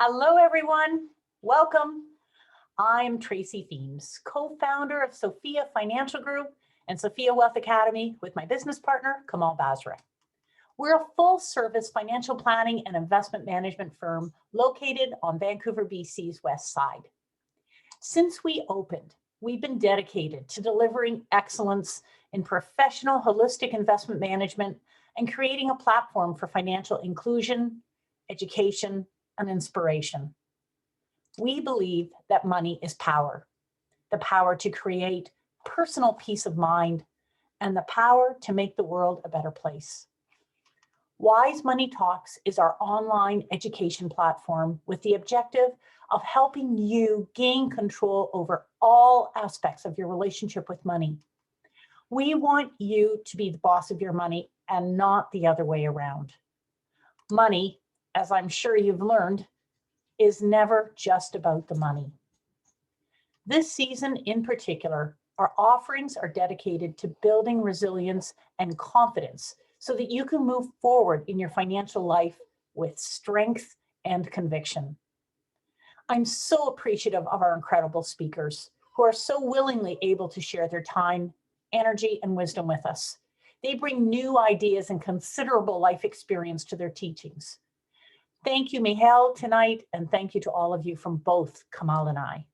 Hello, everyone. Welcome. I'm Tracy Themes, co-founder of Sophia Financial Group and Sophia Wealth Academy with my business partner, Kamal Basra. We're a full-service financial planning and investment management firm located on Vancouver, BC's west side. Since we opened, we've been dedicated to delivering excellence in professional holistic investment management and creating a platform for financial inclusion, education, and inspiration. We believe that money is power, the power to create personal peace of mind and the power to make the world a better place. Wise Money Talks is our online education platform with the objective of helping you gain control over all aspects of your relationship with money. We want you to be the boss of your money and not the other way around. Money, as I'm sure you've learned, is never just about the money. This season in particular, our offerings are dedicated to building resilience and confidence so that you can move forward in your financial life with strength and conviction. I'm so appreciative of our incredible speakers who are so willingly able to share their time, energy, and wisdom with us. They bring new ideas and considerable life experience to their teachings. Thank you, Mihael, tonight, and thank you to all of you from both Kamal and I.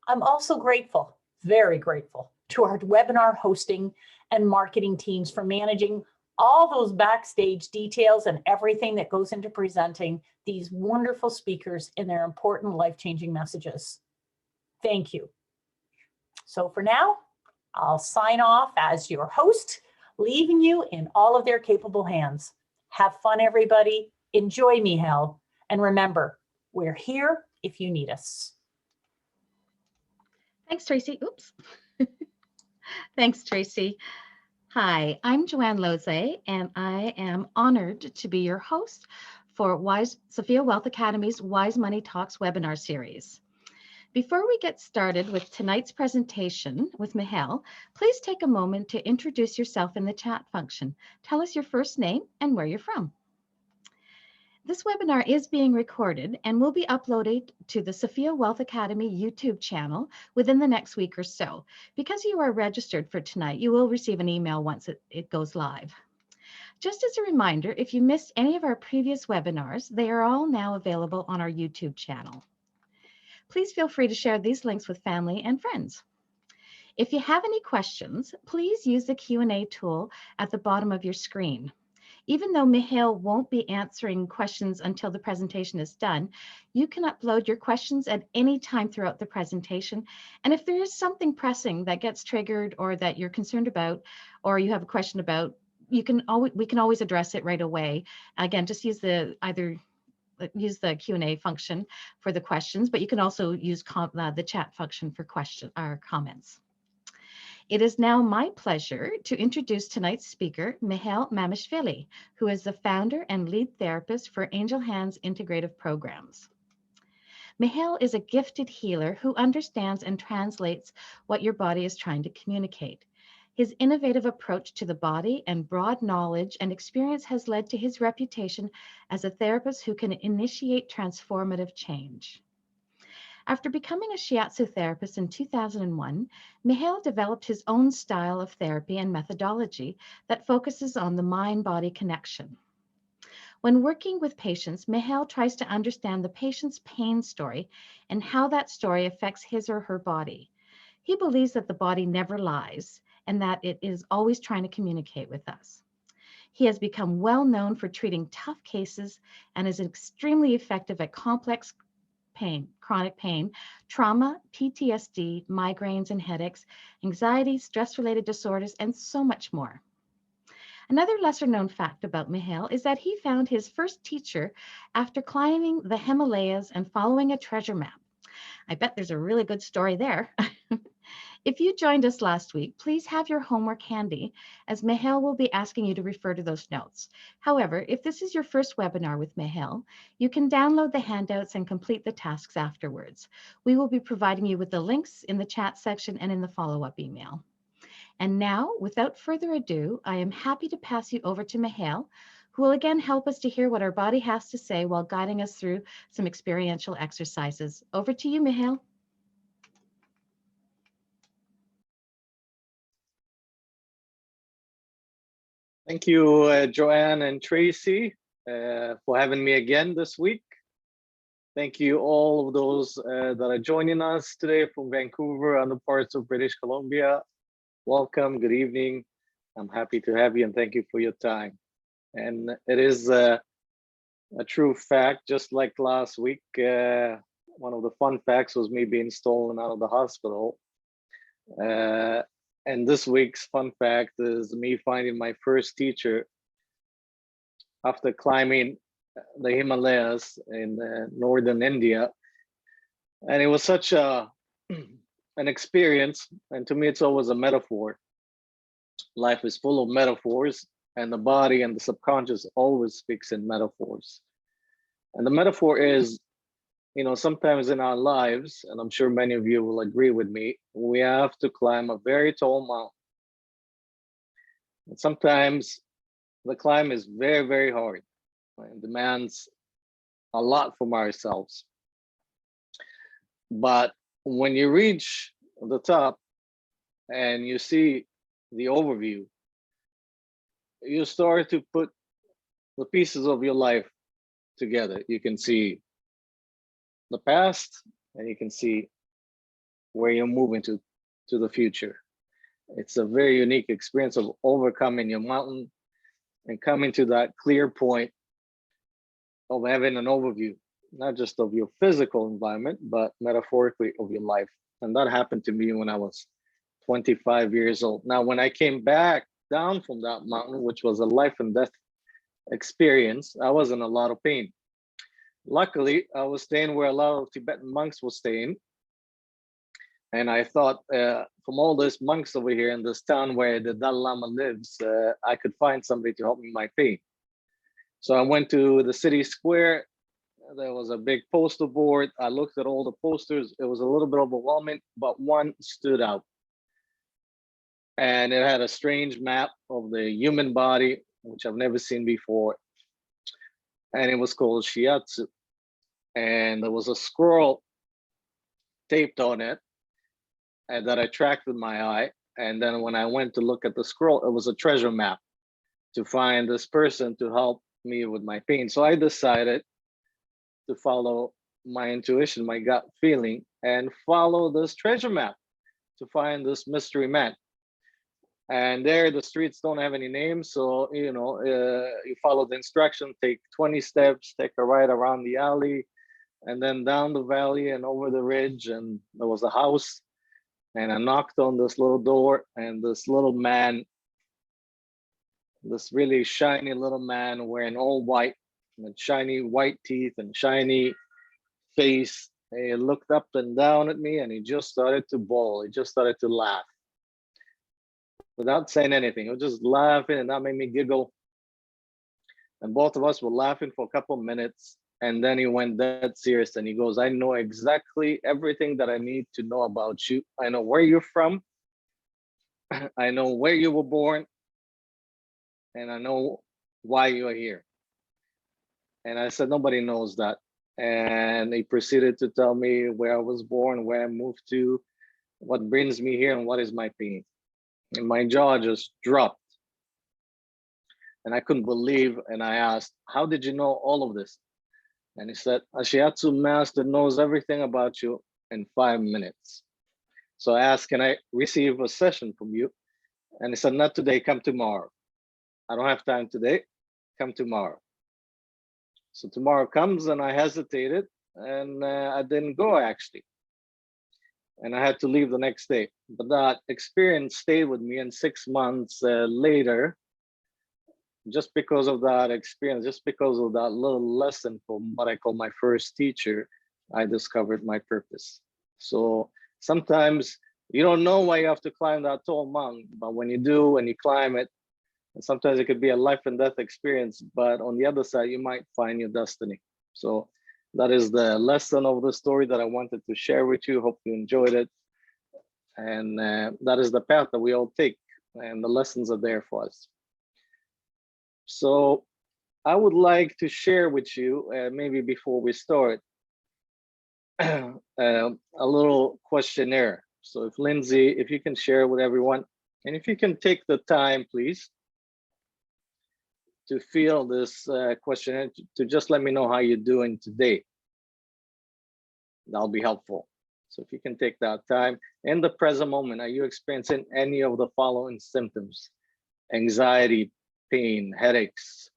I'm also grateful, very grateful, to our webinar hosting and marketing teams for managing all those backstage details and everything that goes into presenting these wonderful speakers in their important life-changing messages. Thank you. So for now, I'll sign off as your host, leaving you in all of their capable hands. Have fun, everybody. Enjoy, Mihael, and remember, we're here if you need us. Thanks, Tracy. Oops. Thanks, Tracy. Hi, I'm Joanne Loze, and I am honored to be your host for Sophia Wealth Academy's Wise Money Talks webinar series. Before we get started with tonight's presentation with Mihael, please take a moment to introduce yourself in the chat function. Tell us your first name and where you're from. This webinar is being recorded and will be uploaded to the Sophia Wealth Academy YouTube channel within the next week or so. Because you are registered for tonight, you will receive an email once it goes live. Just as a reminder, if you missed any of our previous webinars, they are all now available on our YouTube channel. Please feel free to share these links with family and friends. If you have any questions, please use the Q&A tool at the bottom of your screen. Even though Mihael won't be answering questions until the presentation is done, you can upload your questions at any time throughout the presentation. And if there is something pressing that gets triggered or that you're concerned about, or you have a question about, we can always address it right away. Again, just use the Q&A function for the questions, but you can also use the chat function for questions or comments. It is now my pleasure to introduce tonight's speaker, Mihael Mameshville, who is the founder and lead therapist for Angel Hands Integrative Programs. Mihael is a gifted healer who understands and translates what your body is trying to communicate. His innovative approach to the body and broad knowledge and experience has led to his reputation as a therapist who can initiate transformative change. After becoming a shiatsu therapist in 2001, Mihael developed his own style of therapy and methodology that focuses on the mind-body connection. When working with patients, Mihael tries to understand the patient's pain story and how that story affects his or her body. He believes that the body never lies and that it is always trying to communicate with us. He has become well known for treating tough cases and is extremely effective at complex pain, chronic pain, trauma, PTSD, migraines and headaches, anxiety, stress-related disorders, and so much more. Another lesser-known fact about Mihael is that he found his first teacher after climbing the Himalayas and following a treasure map. I bet there's a really good story there. If you joined us last week, please have your homework handy, as Mihael will be asking you to refer to those notes. However, if this is your first webinar with Mihael, you can download the handouts and complete the tasks afterwards. We will be providing you with the links in the chat section and in the follow-up email. And now, without further ado, I am happy to pass you over to Mihael, who will again help us to hear what our body has to say while guiding us through some experiential exercises. Over to you, Mihael. Thank you, Joanne and Tracy, for having me again this week. Thank you all of those that are joining us today from Vancouver and the parts of British Columbia. Welcome, good evening. I'm happy to have you and thank you for your time. And it is a true fact, just like last week, one of the fun facts was me being stolen out of the hospital. And this week's fun fact is me finding my first teacher after climbing the Himalayas in northern India. And it was such an experience. And to me, it's always a metaphor. Life is full of metaphors, and the body and the subconscious always speaks in metaphors. And the metaphor is, sometimes in our lives, and I'm sure many of you will agree with me, we have to climb a very tall mountain. And sometimes the climb is very, very hard and demands a lot from ourselves. But when you reach the top and you see the overview, you start to put the pieces of your life together. You can see the past and you can see where you're moving to the future. It's a very unique experience of overcoming your mountain and coming to that clear point of having an overview, not just of your physical environment, but metaphorically of your life. And that happened to me when I was 25 years old. Now, when I came back down from that mountain, which was a life and death experience, I was in a lot of pain. Luckily, I was staying where a lot of Tibetan monks were staying. And I thought from all these monks over here in this town where the Dalai Lama lives, I could find somebody to help me with my pain. So I went to the city square. There was a big poster board. I looked at all the posters. It was a little bit overwhelming, but one stood out. And it had a strange map of the human body, which I've never seen before. And it was called Shiatsu. And there was a scroll taped on it and that attracted my eye. And then when I went to look at the scroll, it was a treasure map to find this person to help me with my pain. So I decided to follow my intuition, my gut feeling, and follow this treasure map to find this mystery man. And there, the streets don't have any names. So, you follow the instruction, take 20 steps, take a right around the alley, and then down the valley and over the ridge. And there was a house. And I knocked on this little door, and this little man, this really shiny little man wearing all white, with shiny white teeth and shiny face, he looked up and down at me and he just started to bawl. He just started to laugh without saying anything. He was just laughing, and that made me giggle. And both of us were laughing for a couple of minutes. And then he went dead serious and he goes, I know exactly everything that I need to know about you. I know where you're from. I know where you were born. And I know why you are here. And I said, nobody knows that. And he proceeded to tell me where I was born, where I moved to, what brings me here, and what is my pain. And my jaw just dropped. And I couldn't believe, and I asked, how did you know all of this? And he said, a Shiatsu master knows everything about you in 5 minutes. So I asked, can I receive a session from you? And he said, not today, come tomorrow. I don't have time today, come tomorrow. So tomorrow comes and I hesitated and I didn't go actually. And I had to leave the next day. But that experience stayed with me, and 6 months later, just because of that experience, just because of that little lesson from what I call my first teacher, I discovered my purpose. So sometimes you don't know why you have to climb that tall mountain, but when you do and you climb it, and sometimes it could be a life and death experience, but on the other side, you might find your destiny. So that is the lesson of the story that I wanted to share with you. Hope you enjoyed it. And that is the path that we all take, and the lessons are there for us. So I would like to share with you, maybe before we start, a little questionnaire. So if Lindsay, if you can share with everyone, and if you can take the time, please, to fill this questionnaire, to just let me know how you're doing today. That'll be helpful. So if you can take that time, in the present moment, are you experiencing any of the following symptoms? Anxiety, pain, headaches,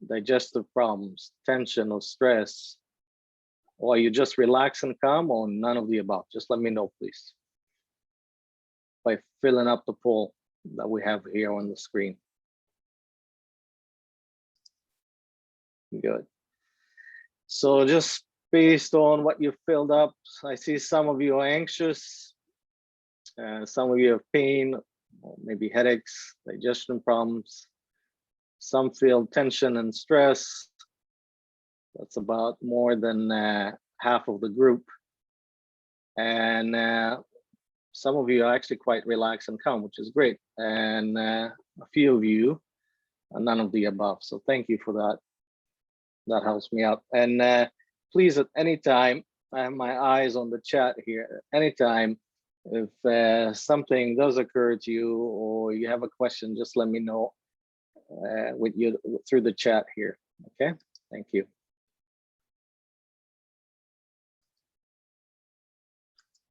digestive problems, tension or stress, or are you just relaxed and calm, or none of the above? Just let me know, please, by filling up the poll that we have here on the screen. Good. So just based on what you filled up, I see some of you are anxious, some of you have pain, or maybe headaches, digestion problems. Some feel tension and stress. That's about more than half of the group. And some of you are actually quite relaxed and calm, which is great. And a few of you are none of the above. So thank you for that. That helps me out. And please, at any time, I have my eyes on the chat here. Anytime, if something does occur to you or you have a question, just let me know with you through the chat here. Okay, thank you.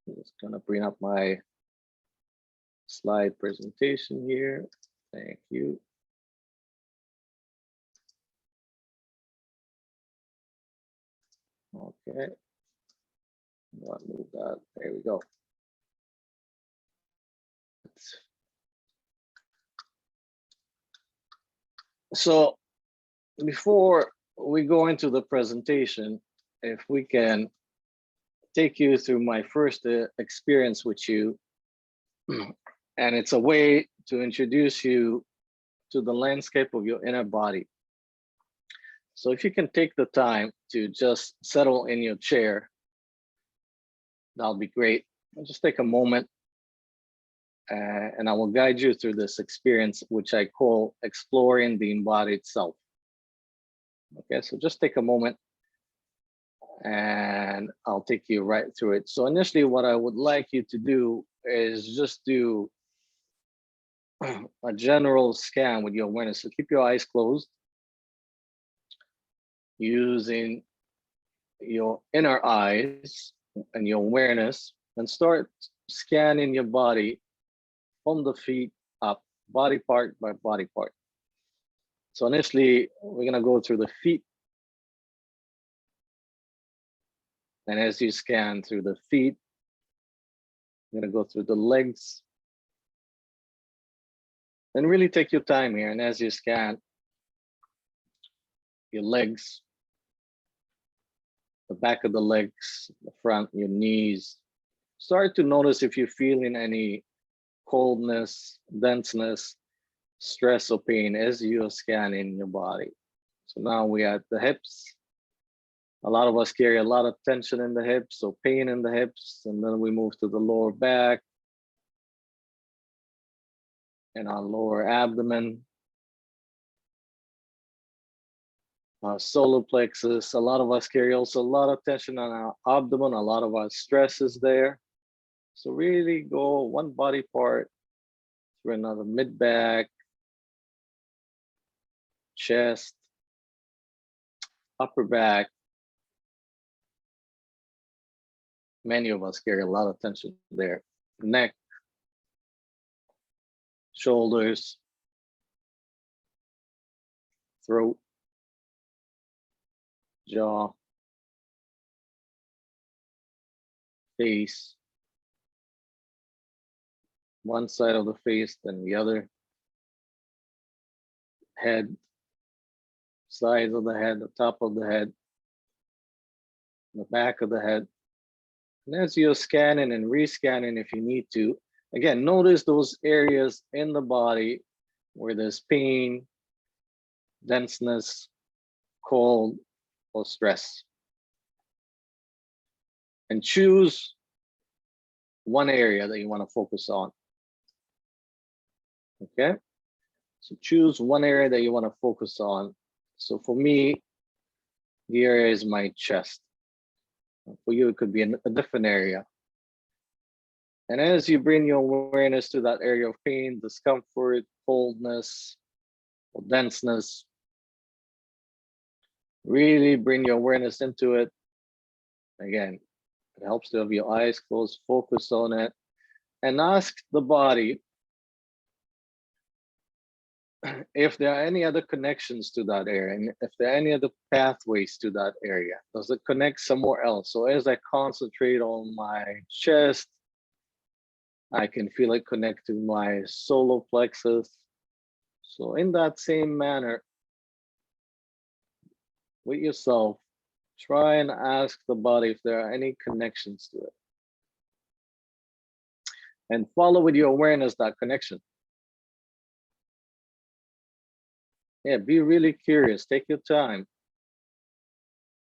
I'm just gonna bring up my slide presentation here. Thank you. Okay, I'll move that. There we go. So before we go into the presentation, if we can take you through my first experience with you, and it's a way to introduce you to the landscape of your inner body. So if you can take the time to just settle in your chair, that'll be great. I'll just take a moment and I will guide you through this experience, which I call exploring the embodied self. Okay, so just take a moment and I'll take you right through it. So initially what I would like you to do is just do a general scan with your awareness. So keep your eyes closed, using your inner eyes and your awareness, and start scanning your body from the feet up, body part by body part. So initially, we're gonna go through the feet. And as you scan through the feet, you're gonna go through the legs. And really take your time here. And as you scan your legs, the back of the legs, the front, your knees, start to notice if you're feeling any coldness, denseness, stress or pain as you're scanning your body. So now we're at the hips. A lot of us carry a lot of tension in the hips, so pain in the hips, and then we move to the lower back and our lower abdomen, our solar plexus. A lot of us carry also a lot of tension on our abdomen, a lot of our stress is there. So really go one body part through another, mid back, chest, upper back. Many of us carry a lot of tension there. Neck, shoulders, throat, jaw, face, one side of the face, then the other, head, sides of the head, the top of the head, the back of the head. And as you're scanning and rescanning, if you need to, again, notice those areas in the body where there's pain, denseness, cold, or stress. And choose one area that you want to focus on. Okay? So choose one area that you want to focus on So for me, the area is my chest. For you, it could be a different area. And as you bring your awareness to that area of pain, discomfort, coldness, or denseness, really bring your awareness into it. Again, it helps to have your eyes closed, focus on it, and ask the body if there are any other connections to that area, and if there are any other pathways to that area. Does it connect somewhere else? So as I concentrate on my chest, I can feel it connect to my solar plexus. So in that same manner, with yourself, try and ask the body if there are any connections to it. And follow with your awareness that connection. Yeah, be really curious, take your time.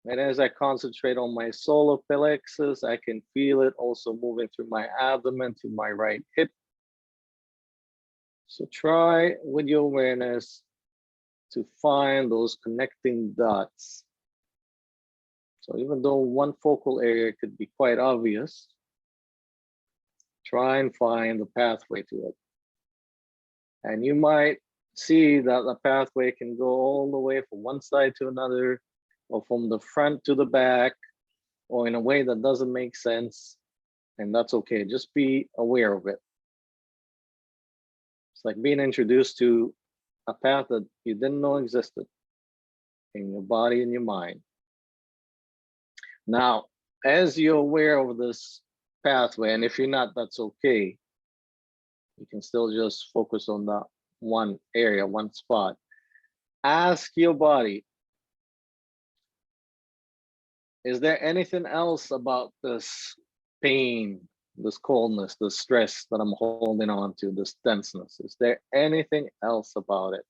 And as I concentrate on my solar plexus, I can feel it also moving through my abdomen to my right hip. So try with your awareness to find those connecting dots. So even though one focal area could be quite obvious, try and find the pathway to it. And you might see that the pathway can go all the way from one side to another, or from the front to the back, or in a way that doesn't make sense. And that's okay, just be aware of it. It's like being introduced to a path that you didn't know existed in your body and your mind. Now, as you're aware of this pathway, and if you're not, that's okay. You can still just focus on that one area, one spot. Ask your body, is there anything else about this pain, this coldness, this stress that I'm holding on to, this denseness? Is there anything else about it?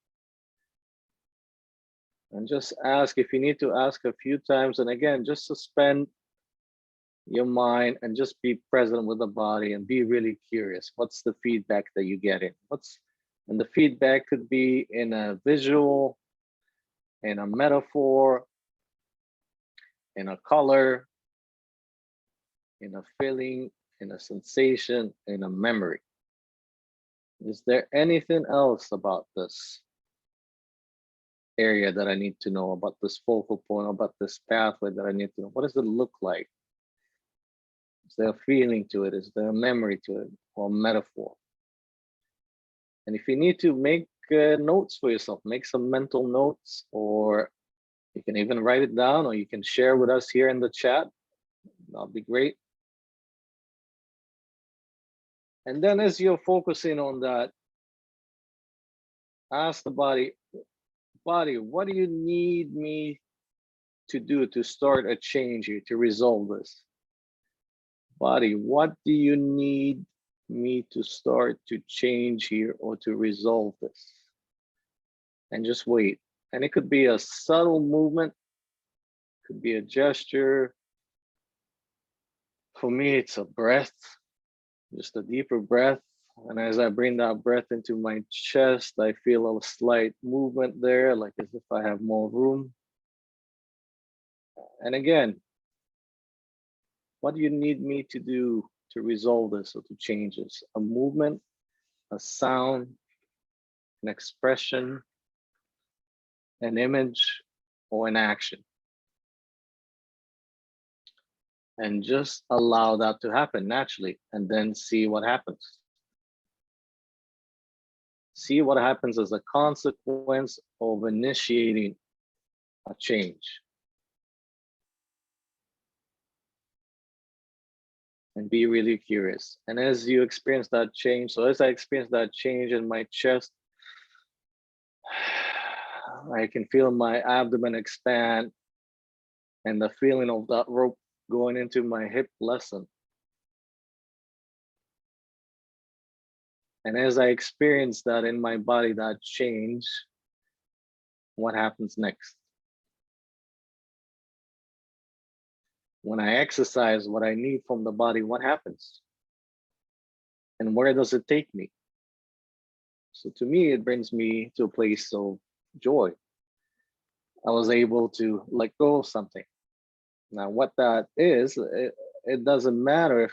And just ask, if you need to ask a few times, and again, just suspend your mind and just be present with the body and be really curious. What's the feedback that you get in? And the feedback could be in a visual, in a metaphor, in a color, in a feeling, in a sensation, in a memory. Is there anything else about this area that I need to know, about this focal point, about this pathway that I need to know? What does it look like? Is there a feeling to it? Is there a memory to it, or a metaphor? And if you need to make notes for yourself, make some mental notes, or you can even write it down, or you can share with us here in the chat. That'll be great. And then as you're focusing on that, ask the body, what do you need me to do to start a change here, to resolve this? Body, what do you need me to start to change here or to resolve this? And just wait. And it could be a subtle movement, could be a gesture. For me, it's a breath, just a deeper breath. And as I bring that breath into my chest, I feel a slight movement there, like as if I have more room. And again, what do you need me to do to resolve this or to change this? A movement, a sound, an expression, an image, or an action. And just allow that to happen naturally, and then see what happens. See what happens as a consequence of initiating a change. And be really curious. And as you experience that change, so as I experience that change in my chest, I can feel my abdomen expand, and the feeling of that rope going into my hip lessen. And as I experience that in my body, that change, what happens next? When I exercise what I need from the body, what happens? And where does it take me? So to me, it brings me to a place of joy. I was able to let go of something. Now, what that is, it doesn't matter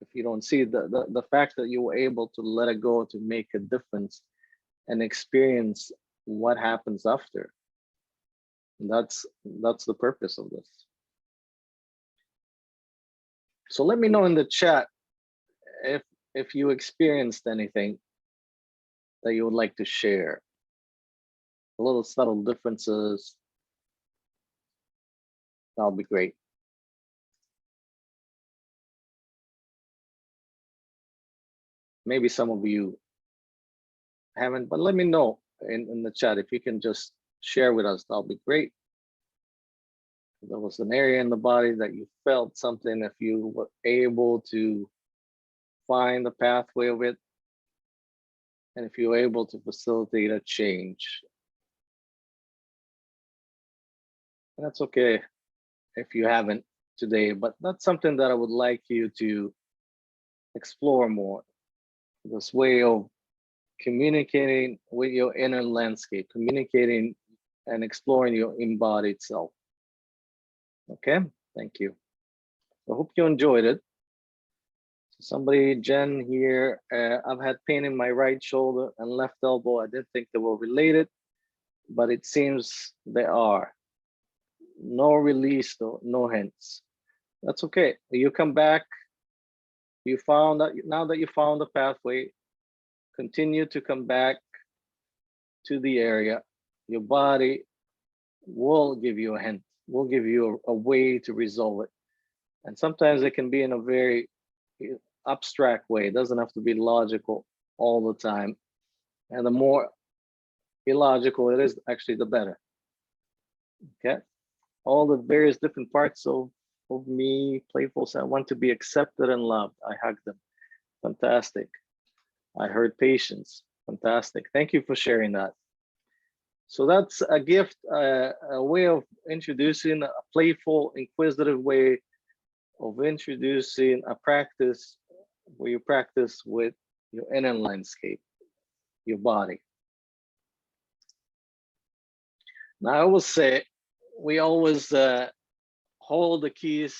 if you don't see the fact that you were able to let it go to make a difference and experience what happens after. That's the purpose of this. So let me know in the chat if you experienced anything that you would like to share. A little subtle differences. That'll be great. Maybe some of you haven't, but let me know in the chat if you can just share with us. That'll be great. If there was an area in the body that you felt something, if you were able to find the pathway of it, and if you're able to facilitate a change. And that's okay if you haven't today, but that's something that I would like you to explore more. This way of communicating with your inner landscape, communicating and exploring your embodied self. Okay, thank you. I hope you enjoyed it. Somebody, Jen here, I've had pain in my right shoulder and left elbow. I didn't think they were related, but it seems they are. No release though, no hints. That's okay. You come back, you found that now that you found the pathway, continue to come back to the area. Your body will give you a hint, will give you a way to resolve it. And sometimes it can be in a very abstract way. It doesn't have to be logical all the time. And the more illogical it is, actually, the better. Okay. All the various different parts of me, playful, so I want to be accepted and loved. I hug them. Fantastic. I heard patience. Fantastic. Thank you for sharing that. So that's a gift, a way of introducing a playful, inquisitive way of introducing a practice where you practice with your inner landscape, your body. Now, I will say, we always hold the keys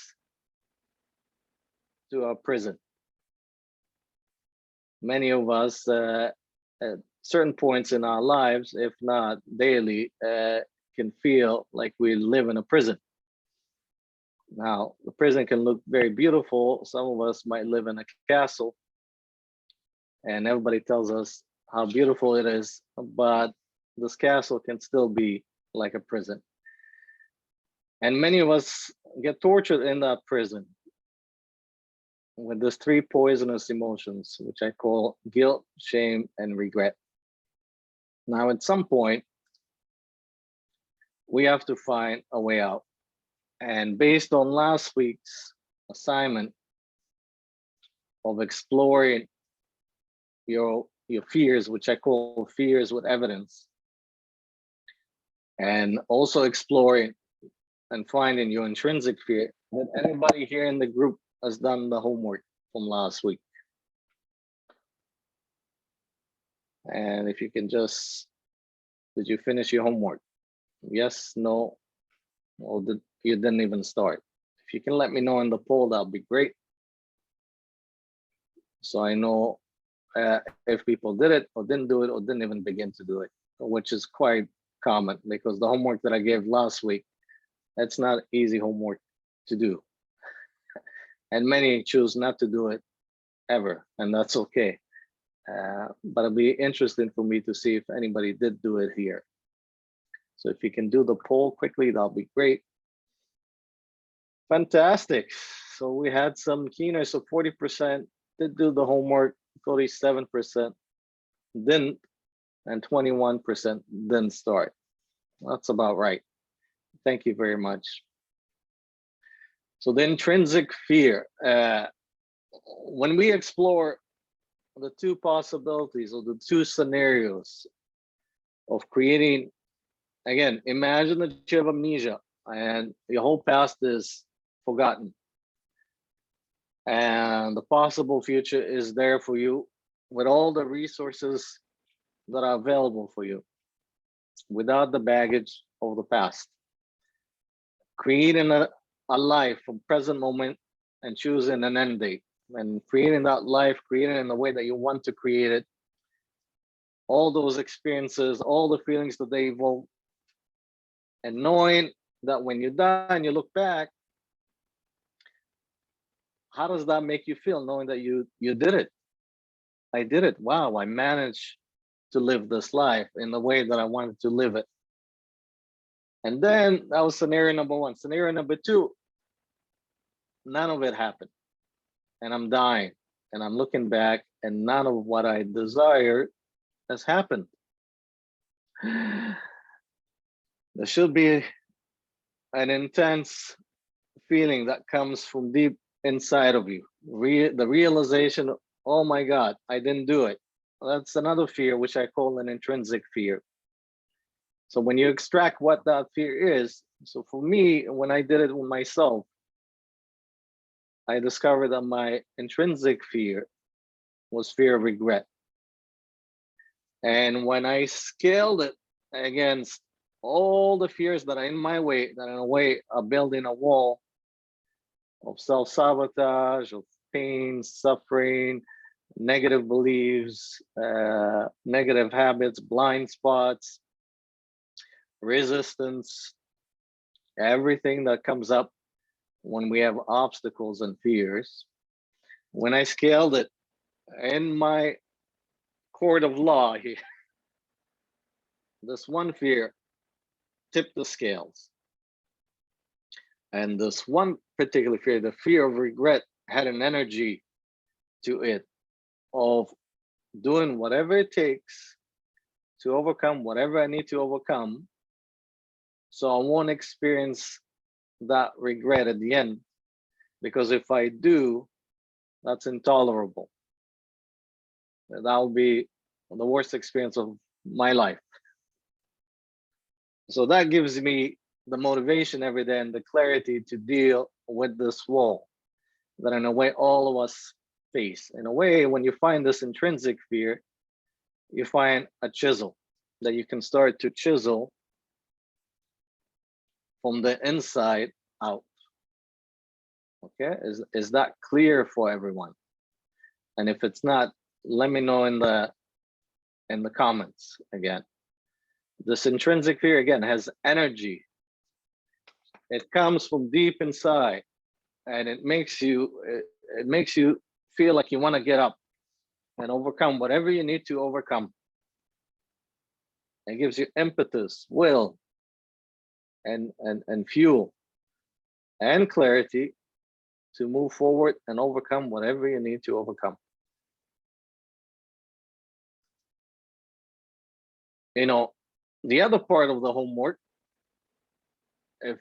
to our prison. Many of us, at certain points in our lives, if not daily, can feel like we live in a prison. Now, the prison can look very beautiful. Some of us might live in a castle, and everybody tells us how beautiful it is, but this castle can still be like a prison. And many of us get tortured in that prison with these three poisonous emotions, which I call guilt, shame, and regret. Now, at some point, we have to find a way out. And based on last week's assignment of exploring your fears, which I call fears with evidence, and also exploring and finding your intrinsic fear, that anybody here in the group has done the homework from last week. And if you can just, did you finish your homework? Yes, no, or you didn't even start? If you can let me know in the poll, that'll be great. So I know if people did it or didn't do it or didn't even begin to do it, which is quite common because the homework that I gave last week, that's not easy homework to do. And many choose not to do it ever, and that's okay. But it'll be interesting for me to see if anybody did do it here. So if you can do the poll quickly, that'll be great. Fantastic. So we had some keeners, so 40% did do the homework, 47% didn't, and 21% didn't start. That's about right. Thank you very much. So the intrinsic fear, when we explore the two possibilities or the two scenarios of creating, again, imagine that you have amnesia and your whole past is forgotten. And the possible future is there for you with all the resources that are available for you. without the baggage of the past. Creating a life from present moment and choosing an end date. And creating that life, creating it in the way that you want to create it. All those experiences, all the feelings that they evoke. And knowing that when you die and you look back, how does that make you feel, knowing that you did it? I did it. Wow, I managed to live this life in the way that I wanted to live it. And then that was scenario number one. Scenario number two, none of it happened. And I'm dying. And I'm looking back and none of what I desired has happened. There should be an intense feeling that comes from deep inside of you. The realization, oh my God, I didn't do it. That's another fear, which I call an intrinsic fear. So when you extract what that fear is, so for me, when I did it with myself, I discovered that my intrinsic fear was fear of regret. And when I scaled it against all the fears that are in my way, that in a way are building a wall of self-sabotage, of pain, suffering, negative beliefs, negative habits, blind spots, resistance, everything that comes up when we have obstacles and fears. When I scaled it in my court of law here, this one fear tipped the scales. And this one particular fear, the fear of regret, had an energy to it of doing whatever it takes to overcome whatever I need to overcome, so I won't experience that regret at the end. Because if I do, that's intolerable. That will be the worst experience of my life. So that gives me the motivation every day and the clarity to deal with this wall that in a way all of us face. In a way, when you find this intrinsic fear, you find a chisel that you can start to chisel from the inside out. Okay, is that clear for everyone? And if it's not, let me know in the comments again. This intrinsic fear again has energy. It comes from deep inside, and it makes you feel like you want to get up and overcome whatever you need to overcome. It gives you impetus, will, and fuel and clarity to move forward and overcome whatever you need to overcome. You know, the other part of the homework, if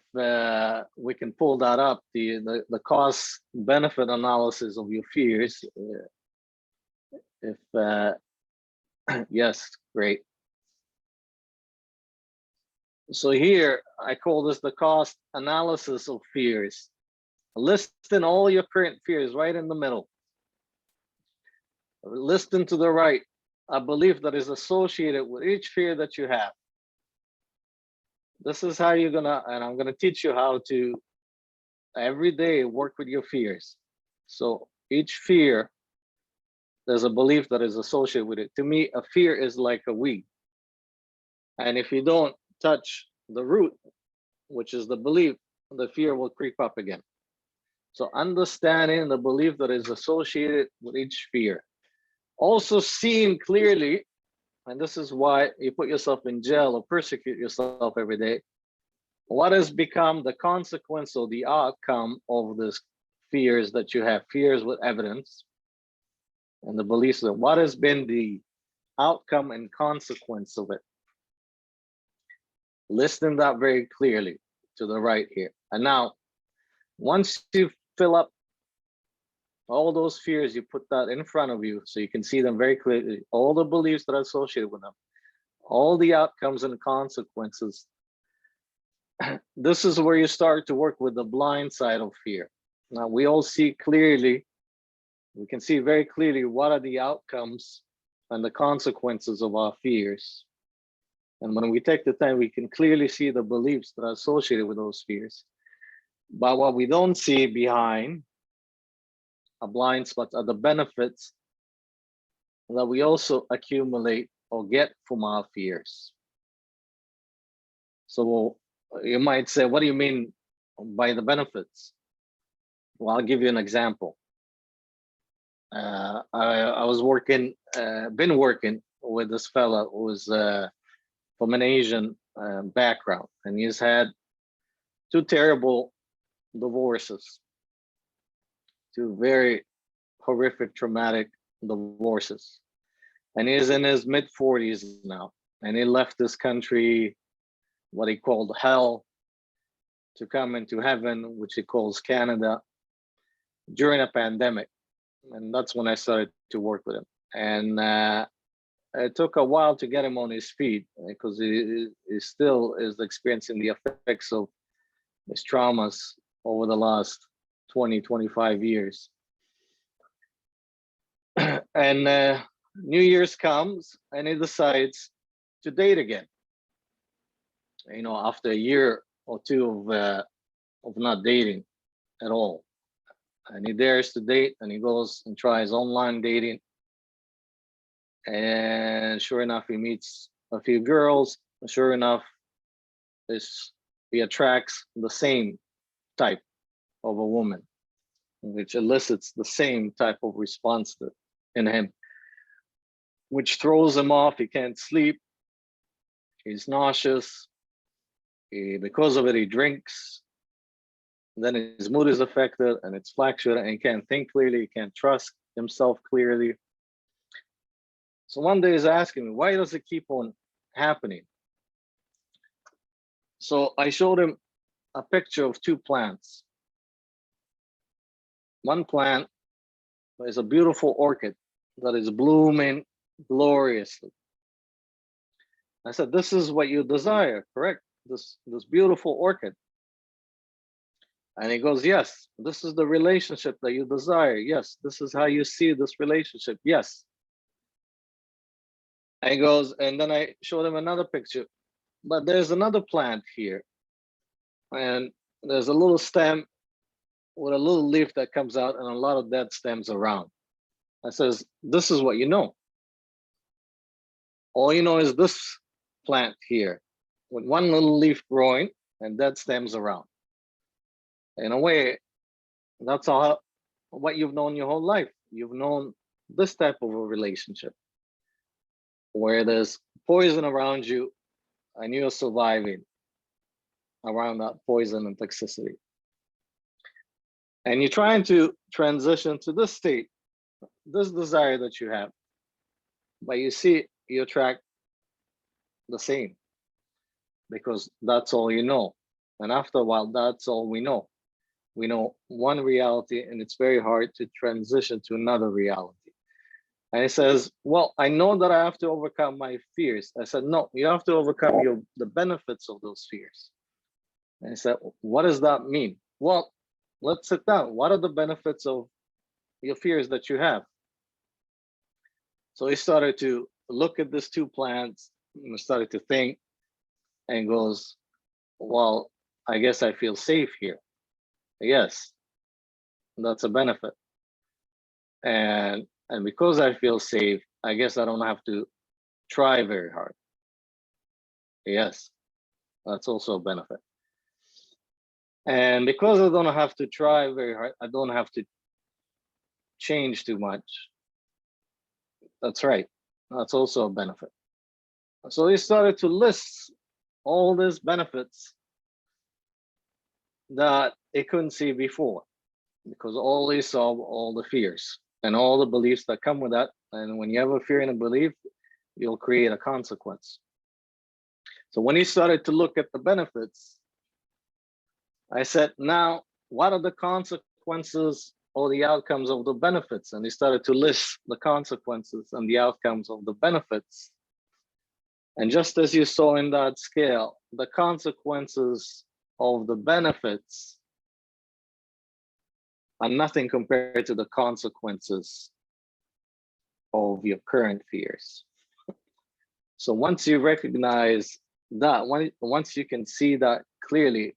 we can pull that up, the cost benefit analysis of your fears. If yes, great. So here I call this the cost analysis of fears. Listing all your current fears right in the middle. Listing to the right a belief that is associated with each fear that you have. This is how you're gonna, and I'm gonna teach you how to every day work with your fears. So each fear, there's a belief that is associated with it. To me, a fear is like a weed. And if you don't touch the root, which is the belief, the fear will creep up again. So understanding the belief that is associated with each fear. Also seeing clearly, and this is why you put yourself in jail or persecute yourself every day, what has become the consequence or the outcome of this fears that you have, fears with evidence, and the beliefs that what has been the outcome and consequence of it. Listing that very clearly to the right here. And now, once you fill up all those fears, you put that in front of you so you can see them very clearly, all the beliefs that are associated with them, all the outcomes and consequences. This is where you start to work with the blind side of fear. Now we all see clearly, we can see very clearly what are the outcomes and the consequences of our fears. And when we take the time, we can clearly see the beliefs that are associated with those fears. But what we don't see behind a blind spot are the benefits that we also accumulate or get from our fears. So you might say, what do you mean by the benefits? Well, I'll give you an example. I was been working with this fella who was from an Asian background, and he's had 2 terrible divorces, 2 very horrific, traumatic divorces. And he's in his mid-40s now, and he left this country, what he called hell, to come into heaven, which he calls Canada, during a pandemic. And that's when I started to work with him. And it took a while to get him on his feet, because he still is experiencing the effects of his traumas over the last 20, 25 years. And New Year's comes and he decides to date again. You know, after a year or 2 of not dating at all. And he dares to date, and he goes and tries online dating. And sure enough, he meets a few girls. And sure enough, he attracts the same type of a woman, which elicits the same type of response in him, which throws him off. He can't sleep. He's nauseous. Because of it, he drinks. Then his mood is affected, and it's fluctuating, and he can't think clearly. He can't trust himself clearly. So one day he's asking me, why does it keep on happening? So I showed him a picture of 2 plants. One plant is a beautiful orchid that is blooming gloriously. I said, this is what you desire, correct? This beautiful orchid. And he goes, yes, this is the relationship that you desire. Yes, this is how you see this relationship. Yes. And he goes, and then I showed him another picture, but there's another plant here. And there's a little stem with a little leaf that comes out and a lot of dead stems around. I says, this is what you know. All you know is this plant here with one little leaf growing and dead stems around. In a way, that's all what you've known your whole life. You've known this type of a relationship where there's poison around you and you're surviving around that poison and toxicity. And you're trying to transition to this state, this desire that you have, but you see, you attract the same because that's all you know. And after a while, that's all we know. We know one reality, and it's very hard to transition to another reality. And he says, well, I know that I have to overcome my fears. I said, no, you have to overcome the benefits of those fears. And he said, what does that mean? Well, let's sit down. What are the benefits of your fears that you have? So he started to look at these 2 plants and started to think and goes, well, I guess I feel safe here. Yes, that's a benefit. And because I feel safe, I guess I don't have to try very hard. Yes, that's also a benefit. And because I don't have to try very hard, I don't have to change too much. That's right. That's also a benefit. So he started to list all these benefits that he couldn't see before, because all he saw were all the fears and all the beliefs that come with that. And when you have a fear and a belief, you'll create a consequence. So when he started to look at the benefits, I said, now, what are the consequences or the outcomes of the benefits? And he started to list the consequences and the outcomes of the benefits. And just as you saw in that scale, the consequences of the benefits are nothing compared to the consequences of your current fears. So once you recognize that, once you can see that clearly,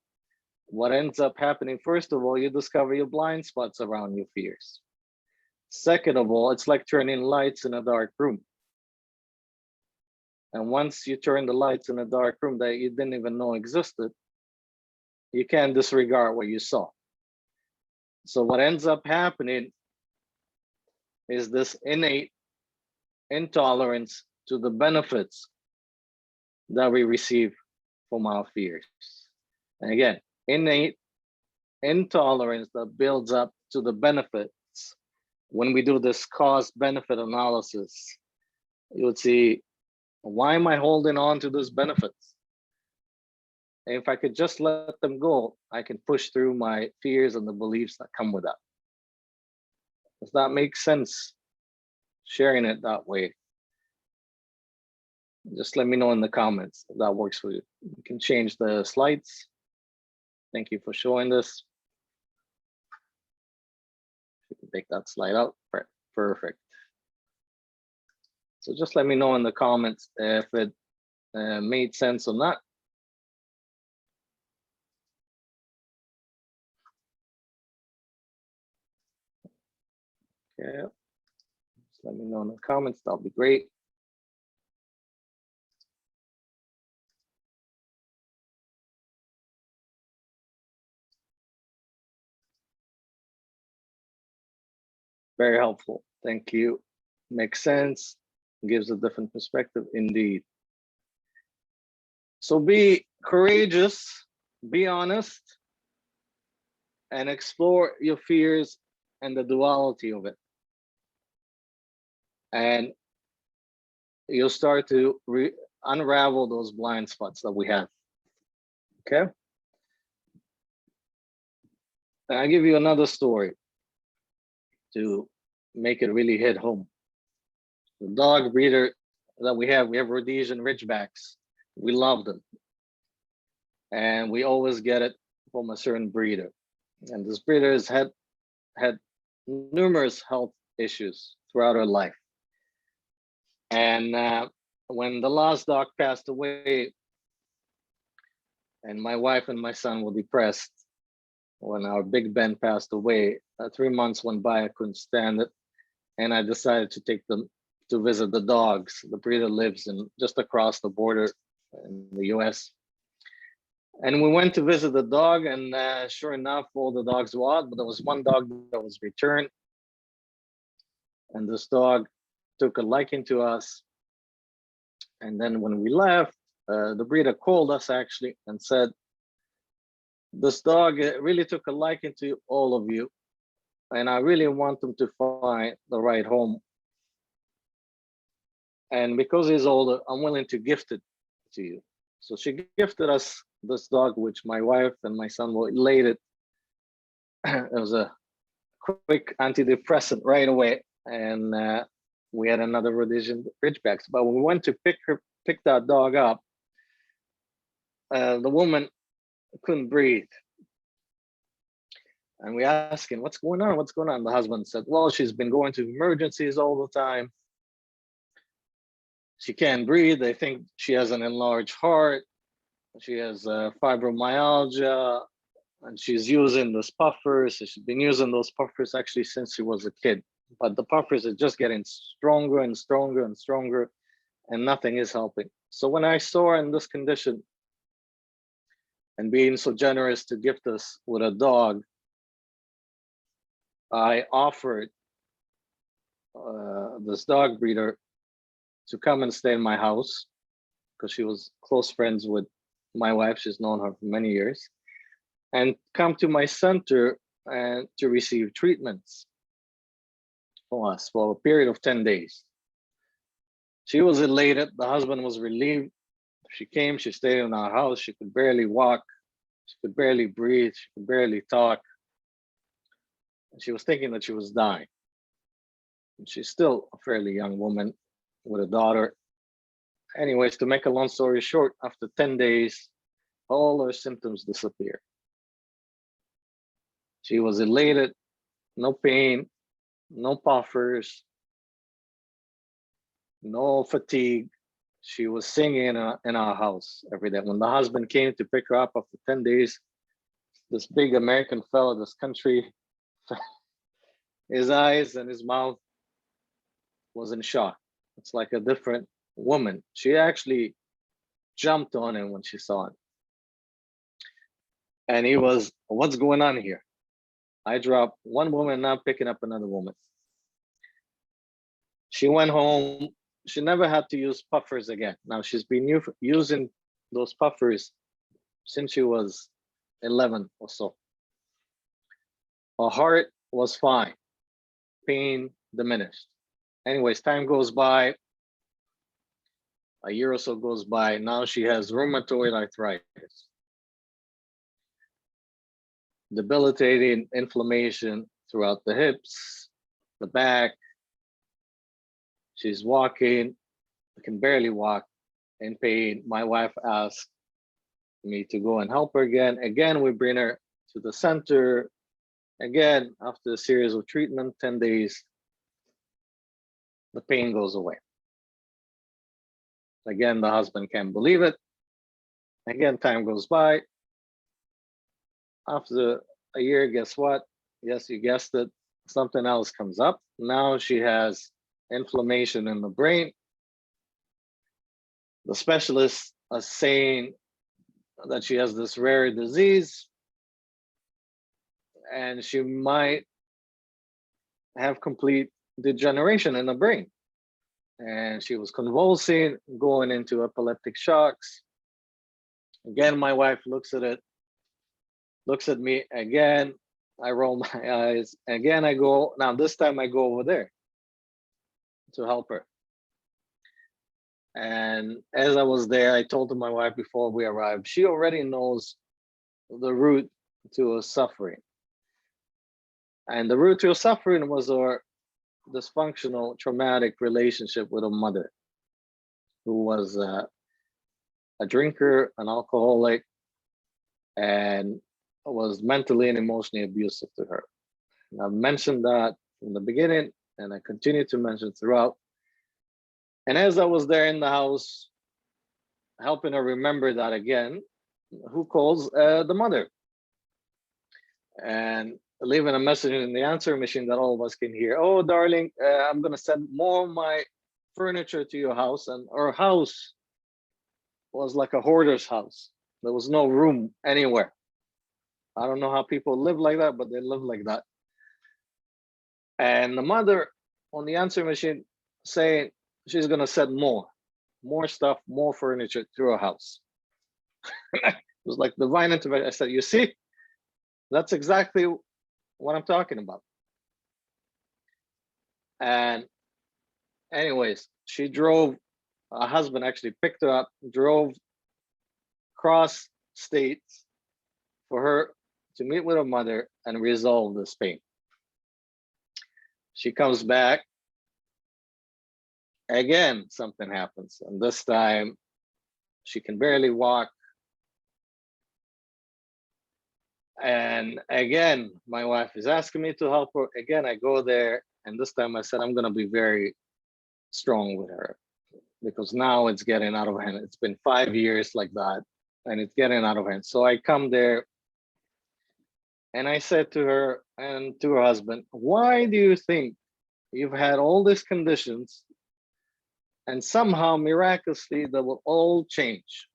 what ends up happening, first of all, you discover your blind spots around your fears. Second of all, it's like turning lights in a dark room. And once you turn the lights in a dark room that you didn't even know existed, you can't disregard what you saw. So what ends up happening is this innate intolerance to the benefits that we receive from our fears. And again, innate intolerance that builds up to the benefits. When we do this cost-benefit analysis, you would see, why am I holding on to those benefits? If I could just let them go, I can push through my fears and the beliefs that come with that. Does that make sense? Sharing it that way. Just let me know in the comments if that works for you. You can change the slides. Thank you for showing this. You can take that slide out. Perfect. So just let me know in the comments if it made sense or not. Okay. Just let me know in the comments. That'll be great. Very helpful. Thank you. Makes sense. Gives a different perspective indeed. So be courageous, be honest, and explore your fears and the duality of it. And you'll start to unravel those blind spots that we have. Okay. And I'll give you another story to make it really hit home. The dog breeder that we have Rhodesian Ridgebacks. We love them. And we always get it from a certain breeder. And this breeder has had numerous health issues throughout her life. And when the last dog passed away, and my wife and my son were depressed, when our Big Ben passed away, 3 months went by, I couldn't stand it. And I decided to take them to visit the dogs. The breeder lives just across the border in the US. And we went to visit the dog, and sure enough, all the dogs were out, but there was one dog that was returned. And this dog took a liking to us. And then when we left, the breeder called us actually and said, this dog really took a liking to all of you, and I really want them to find the right home. And because he's older, I'm willing to gift it to you. So she gifted us this dog, which my wife and my son were elated. It was a quick antidepressant right away. And we had another Rhodesian Ridgebacks. But when we went to pick that dog up, the woman couldn't breathe. And we asked him, what's going on? What's going on? The husband said, well, she's been going to emergencies all the time. She can't breathe. They think she has an enlarged heart. She has fibromyalgia, and she's using those puffers. She's been using those puffers actually since she was a kid. But the puffers are just getting stronger and stronger and stronger, and nothing is helping. So when I saw her in this condition and being so generous to gift us with a dog, I offered this dog breeder to come and stay in my house because she was close friends with my wife. She's known her for many years, and come to my center and to receive treatments from us for a period of 10 days. She was elated. The husband was relieved. She came, she stayed in our house. She could barely walk. She could barely breathe. She could barely talk. And she was thinking that she was dying. And she's still a fairly young woman with a daughter. Anyways, to make a long story short, after 10 days, all her symptoms disappeared. She was elated, no pain, no puffers, no fatigue. she was singing in our house every day. When the husband came to pick her up after 10 days, this big American fella, this country, his eyes and his mouth was in shock. It's like a different woman. She actually jumped on him when she saw him. And he was, what's going on here? I dropped one woman, now picking up another woman. She went home. She never had to use puffers again. Now she's been using those puffers since she was 11 or so. Her heart was fine. Pain diminished. Anyways, time goes by. A year or so goes by. Now she has rheumatoid arthritis, debilitating inflammation throughout the hips, the back. She's walking, can barely walk, in pain. My wife asked me to go and help her again. Again, we bring her to the center. Again, after a series of treatment, 10 days, the pain goes away. Again, the husband can't believe it. Again, time goes by. After a year, guess what? Yes, you guessed it. Something else comes up. Now she has inflammation in the brain. The specialists are saying that she has this rare disease and she might have complete degeneration in the brain. And she was convulsing, going into epileptic shocks. Again, my wife looks at it, looks at me again. I roll my eyes. Again, I go, now this time I go over there to help her. And as I was there, I told my wife before we arrived, she already knows the root to her suffering. And the root to her suffering was her dysfunctional, traumatic relationship with her mother, who was a drinker, an alcoholic, and was mentally and emotionally abusive to her. And I've mentioned that from the beginning, and I continue to mention throughout. And as I was there in the house, helping her remember that again, who calls the mother? And leaving a message in the answer machine that all of us can hear. Oh, darling, I'm gonna send more of my furniture to your house. And our house was like a hoarder's house. There was no room anywhere. I don't know how people live like that, but they live like that. And the mother on the answer machine saying she's gonna send more stuff, more furniture to her house. It was like divine intervention. I said, you see, that's exactly what I'm talking about. And anyways, she drove, her husband actually picked her up, drove across states for her to meet with her mother and resolve this pain. She comes back. Again, something happens. And this time she can barely walk. And again, my wife is asking me to help her. Again, I go there. And this time I said, I'm going to be very strong with her because now it's getting out of hand. It's been 5 years like that and it's getting out of hand. So I come there and I said to her and to her husband, why do you think you've had all these conditions and somehow miraculously they will all change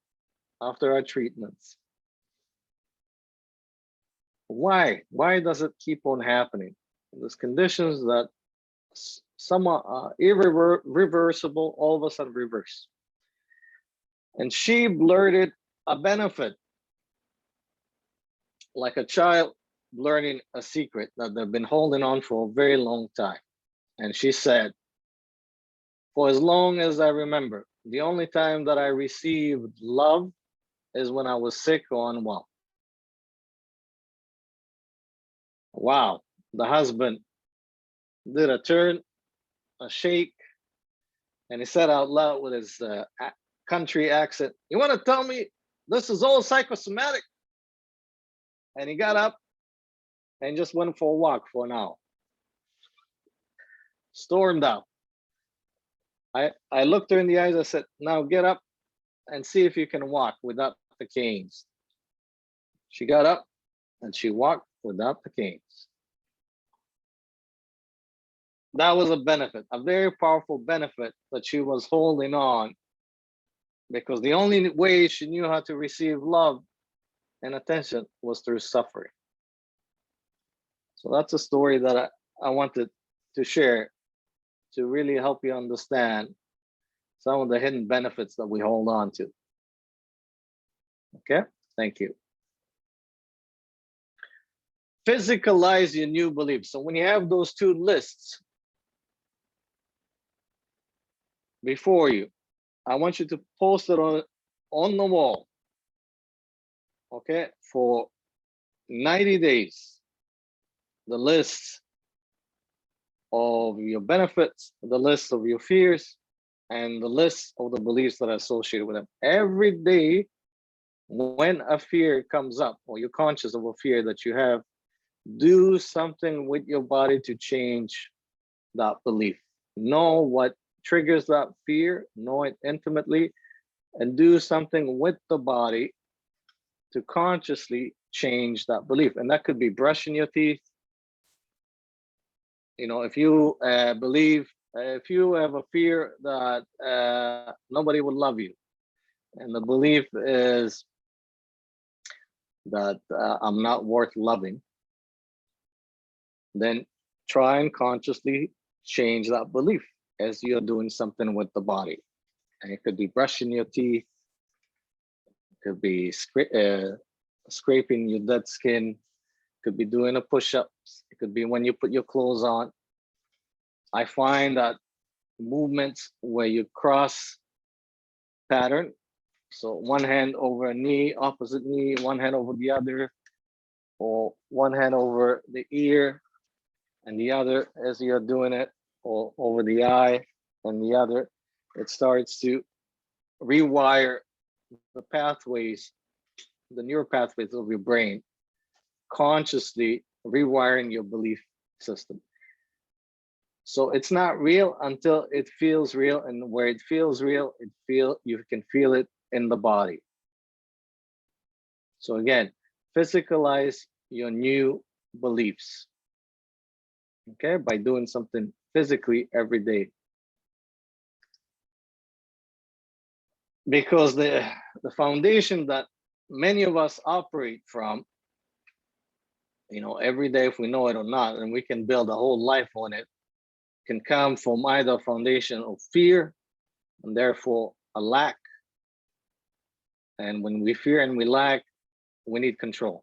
after our treatments? Why does it keep on happening? There's conditions that some are irreversible, all of a sudden reverse. And she blurted a benefit, like a child learning a secret that they've been holding on for a very long time. And she said, for as long as I remember, the only time that I received love is when I was sick or unwell. Wow, the husband did a turn, a shake, and he said out loud with his country accent, you want to tell me this is all psychosomatic? And he got up and just went for a walk for an hour. Stormed out. I looked her in the eyes. I said, now get up and see if you can walk without the canes. She got up and she walked without the canes. That was a benefit, a very powerful benefit that she was holding on, because the only way she knew how to receive love and attention was through suffering. So that's a story that I wanted to share to really help you understand some of the hidden benefits that we hold on to. Okay, thank you. Physicalize your new beliefs. So when you have those two lists before you, I want you to post it on the wall, okay, for 90 days. The list of your benefits, the list of your fears, and the list of the beliefs that are associated with them. Every day, when a fear comes up, or you're conscious of a fear that you have, do something with your body to change that belief. Know what triggers that fear, know it intimately, and do something with the body to consciously change that belief. And that could be brushing your teeth. You know, if you if you have a fear that nobody would love you, and the belief is that I'm not worth loving, then try and consciously change that belief as you're doing something with the body. And it could be brushing your teeth, it could be scraping your dead skin, it could be doing a push-ups, it could be when you put your clothes on. I find that movements where you cross pattern, so one hand over a knee, opposite knee, one hand over the other, or one hand over the ear and the other as you're doing it, or over the eye and the other, it starts to rewire the pathways, the neural pathways of your brain, consciously rewiring your belief system. So it's not real until it feels real, and where it feels real, you can feel it in the body. So again, physicalize your new beliefs, okay, by doing something physically every day. Because the foundation that many of us operate from, you know, every day, if we know it or not, and we can build a whole life on it, can come from either a foundation of fear and therefore a lack. And when we fear and we lack, we need control.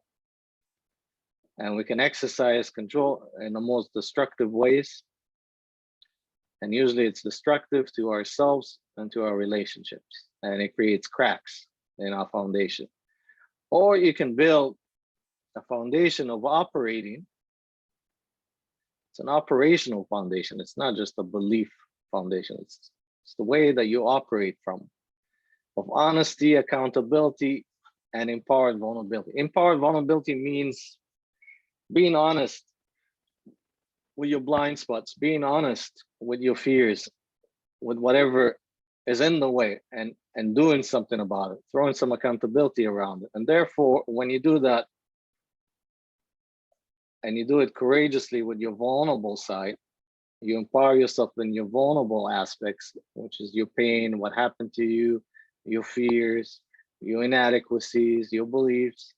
And we can exercise control in the most destructive ways. And usually it's destructive to ourselves and to our relationships. And it creates cracks in our foundation. Or you can build a foundation of operating. It's an operational foundation. It's not just a belief foundation. It's the way that you operate from, of honesty, accountability, and empowered vulnerability. Empowered vulnerability means being honest with your blind spots, being honest with your fears, with whatever is in the way, and doing something about it, throwing some accountability around it. And therefore, when you do that, and you do it courageously with your vulnerable side, you empower yourself in your vulnerable aspects, which is your pain, what happened to you, your fears, your inadequacies, your beliefs.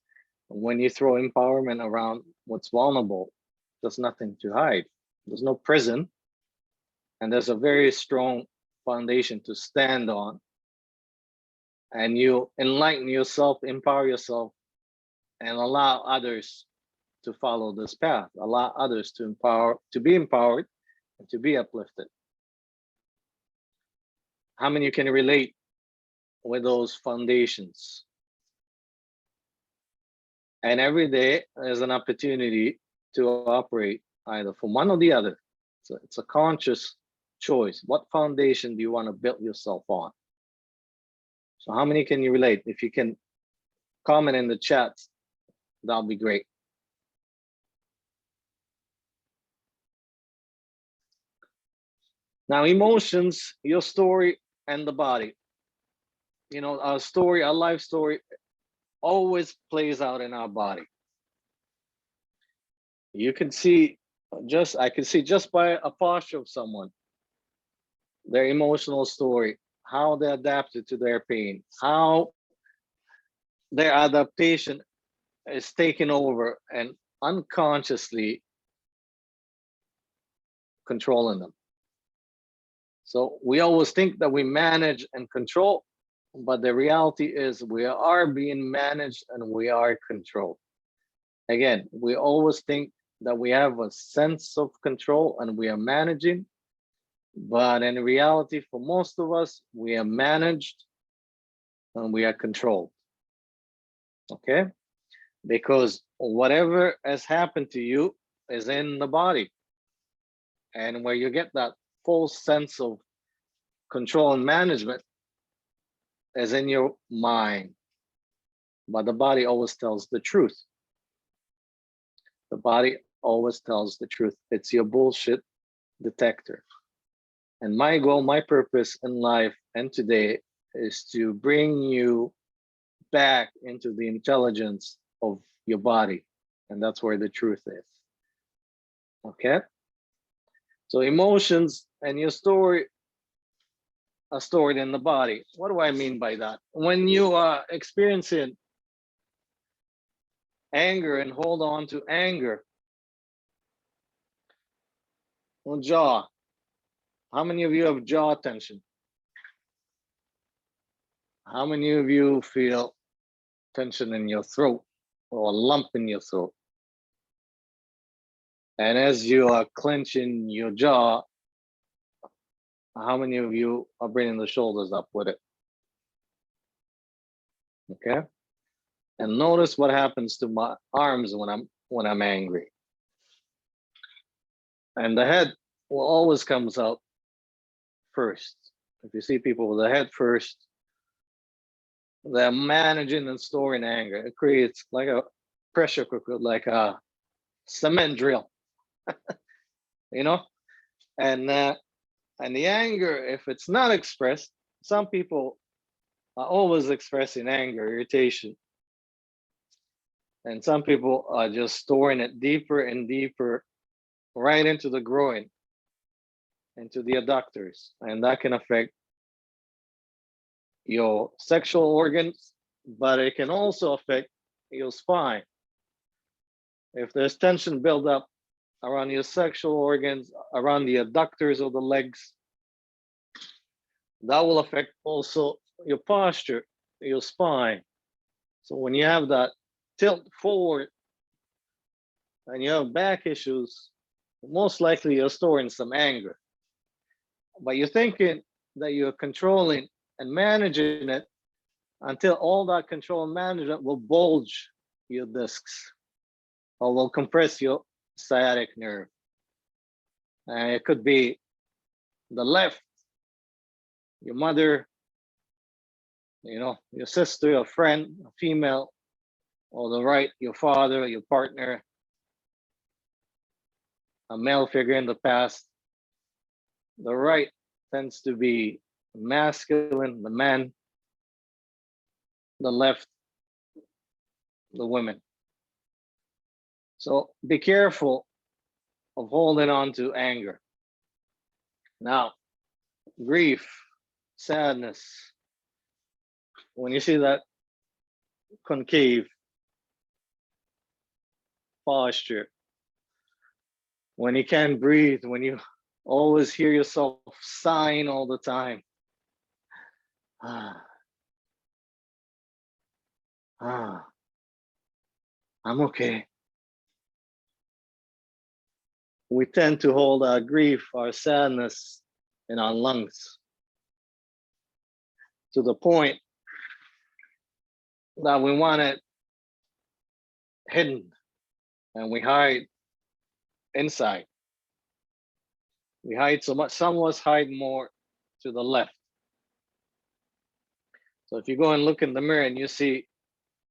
When you throw empowerment around what's vulnerable, there's nothing to hide. There's no prison. And there's a very strong foundation to stand on. And you enlighten yourself, empower yourself, and allow others to follow this path, allow others to be empowered and to be uplifted. How many can relate with those foundations? And every day is an opportunity to operate either from one or the other. So it's a conscious choice. What foundation do you want to build yourself on? So how many can you relate? If you can comment in the chat, that'll be great. Now, emotions, your story, and the body. You know, our story, our life story always plays out in our body. You can see I can see just by a posture of someone, their emotional story, how they adapted to their pain, how their adaptation is taken over and unconsciously controlling them. So we always think that we manage and control, but the reality is we are being managed and we are controlled. Again, we always think that we have a sense of control and we are managing, but in reality, for most of us, we are managed and we are controlled. Okay? Because whatever has happened to you is in the body. And where you get that full sense of control and management is in your mind. But the body always tells the truth. The body always tells the truth. It's your bullshit detector. And my goal, my purpose in life and today is to bring you back into the intelligence of your body. And that's where the truth is. Okay? So emotions and your story are stored in the body. What do I mean by that? When you are experiencing anger and hold on to anger, well, jaw. How many of you have jaw tension? How many of you feel tension in your throat or a lump in your throat? And as you are clenching your jaw, how many of you are bringing the shoulders up with it? Okay. And notice what happens to my arms when I'm angry. And the head will always comes out first. If you see people with the head first, they're managing and storing anger. It creates like a pressure cooker, like a cement drill, you know? And the anger, if it's not expressed, some people are always expressing anger, irritation. And some people are just storing it deeper and deeper right into the groin, into the adductors. And that can affect your sexual organs, but it can also affect your spine. If there's tension built up around your sexual organs, around the adductors of the legs, that will affect also your posture, your spine. So when you have that tilt forward and you have back issues, most likely you're storing some anger. But you're thinking that you're controlling and managing it until all that control and management will bulge your discs or will compress your sciatic nerve. And it could be the left, your mother, you know, your sister, a friend, a female, or the right, your father, your partner, a male figure in the past. The right tends to be masculine, the man, the left, the women. So be careful of holding on to anger. Now, grief, sadness, when you see that concave posture, when you can't breathe, when you always hear yourself sighing all the time. I'm okay. We tend to hold our grief, our sadness in our lungs to the point that we want it hidden and we hide inside. We hide so much. Some of us hide more to the left. So if you go and look in the mirror and you see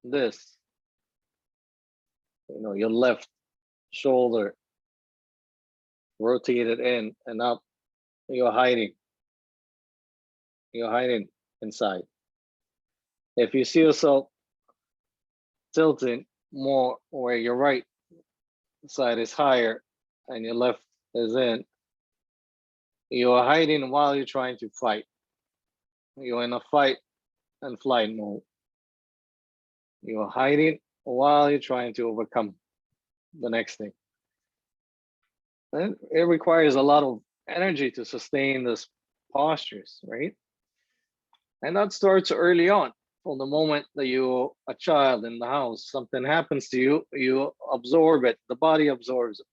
this, you know, your left shoulder rotated in and up, you're hiding. You're hiding inside. If you see yourself tilting more where your right side is higher and your left is in, you're hiding while you're trying to fight. You're in a fight and flight mode. You're hiding while you're trying to overcome the next thing. And it requires a lot of energy to sustain this postures, right? And that starts early on. From the moment that you're a child in the house, something happens to you, you absorb it, the body absorbs it.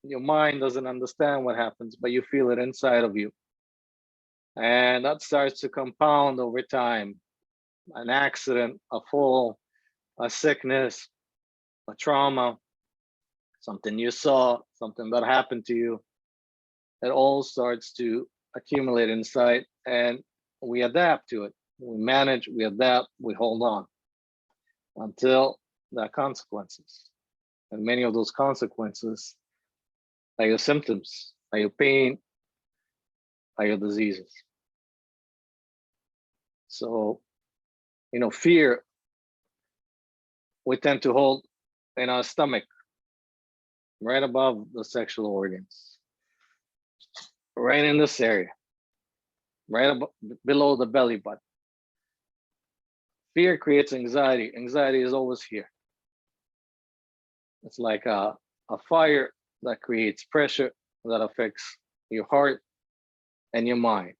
Your mind doesn't understand what happens, but you feel it inside of you. And that starts to compound over time. An accident, a fall, a sickness, a trauma, something you saw, something that happened to you. It all starts to accumulate inside, and we adapt to it. We manage, we adapt, we hold on until there are consequences. And many of those consequences are your symptoms, are your pain, are your diseases. So, fear, we tend to hold in our stomach, right above the sexual organs, right in this area, right below the belly button. Fear creates anxiety. Anxiety is always here. It's like a fire that creates pressure that affects your heart and your mind.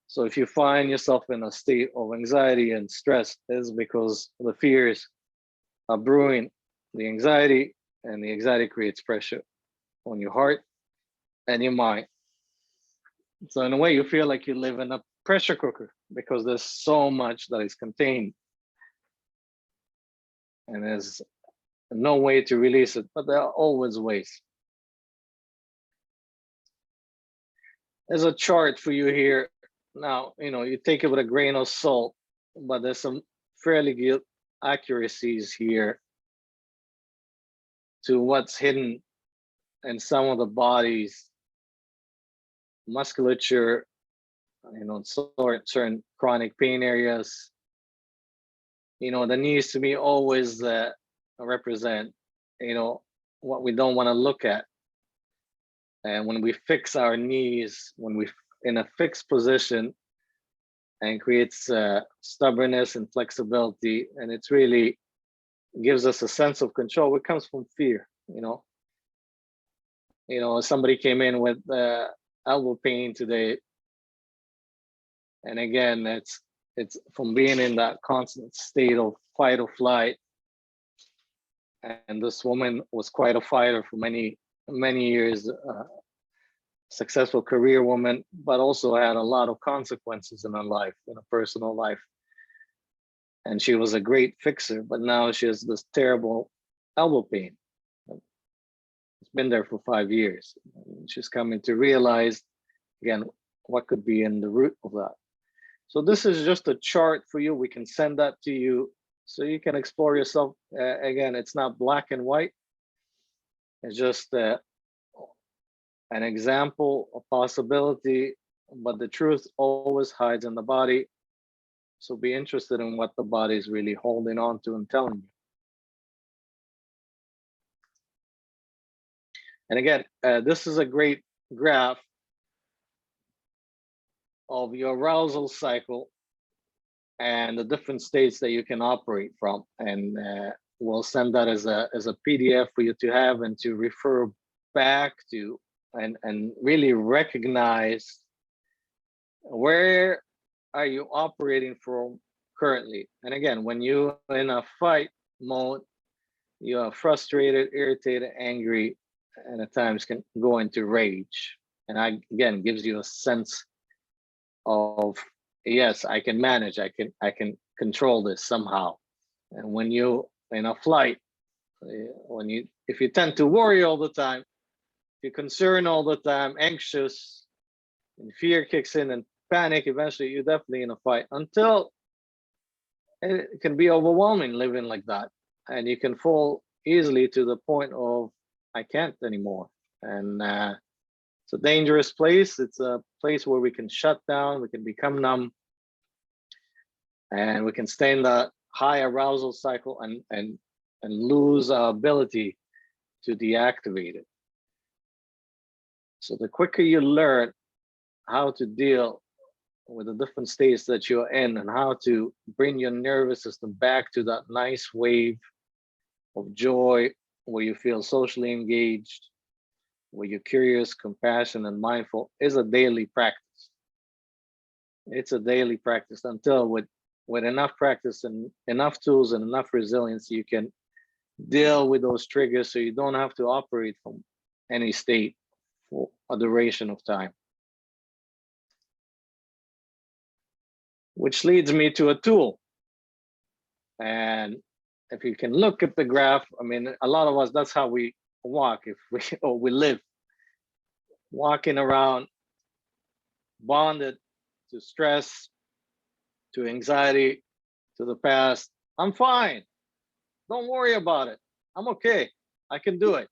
So if you find yourself in a state of anxiety and stress, it's because the fears are brewing the anxiety, and the anxiety creates pressure on your heart and your mind. So in a way, you feel like you live in a pressure cooker because there's so much that is contained. And there's no way to release it, but there are always ways. There's a chart for you here. Now, you take it with a grain of salt, but there's some fairly good accuracies here to what's hidden in some of the body's musculature, certain chronic pain areas. The knees to me always represent, what we don't want to look at. And when we fix our knees, when we in a fixed position, and creates stubbornness and flexibility, and it's really gives us a sense of control. It comes from fear. Somebody came in with elbow pain today, and again, it's from being in that constant state of fight or flight. And this woman was quite a fighter for many years, successful career woman, but also had a lot of consequences in her life, in her personal life. And she was a great fixer, but now she has this terrible elbow pain. It's been there for 5 years. She's coming to realize, again, what could be in the root of that. So this is just a chart for you. We can send that to you so you can explore yourself. Again, it's not black and white. It's just an example, a possibility, but the truth always hides in the body. So be interested in what the body is really holding on to and telling you. And again, this is a great graph of your arousal cycle and the different states that you can operate from. And we'll send that as a PDF for you to have and to refer back to, and really recognize where are you operating from currently. And again, when you're in a fight mode, you are frustrated, irritated, angry, and at times can go into rage. And again, gives you a sense of, yes, I can manage, I can control this somehow. And when you in a flight, if you tend to worry all the time, if you're concerned all the time, anxious, and fear kicks in and panic, eventually you're definitely in a fight, until it can be overwhelming living like that. And you can fall easily to the point of, I can't anymore. And it's a dangerous place. It's a place where we can shut down, we can become numb, and we can stay in the high arousal cycle and lose our ability to deactivate it. So the quicker you learn how to deal with the different states that you're in and how to bring your nervous system back to that nice wave of joy where you feel socially engaged, where you're curious, compassionate, and mindful, is a daily practice. It's a daily practice until with enough practice and enough tools and enough resilience, you can deal with those triggers so you don't have to operate from any state for a duration of time. Which leads me to a tool. And if you can look at the graph, I mean, a lot of us, that's how we walk, if we live, walking around, bonded to stress, to anxiety, to the past. I'm fine. Don't worry about it. I'm okay. I can do it.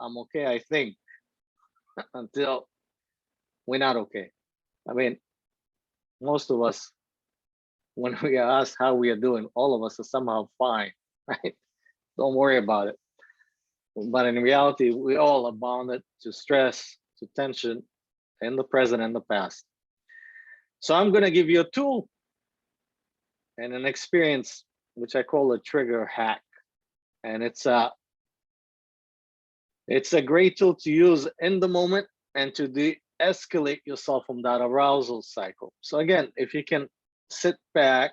I'm okay, I think, until we're not okay. I mean, most of us, when we are asked how we are doing, all of us are somehow fine, right? Don't worry about it. But in reality, we all are bounded to stress, to tension in the present and the past. So I'm going to give you a tool and an experience, which I call a trigger hack. And it's a great tool to use in the moment and to de-escalate yourself from that arousal cycle. So again, if you can sit back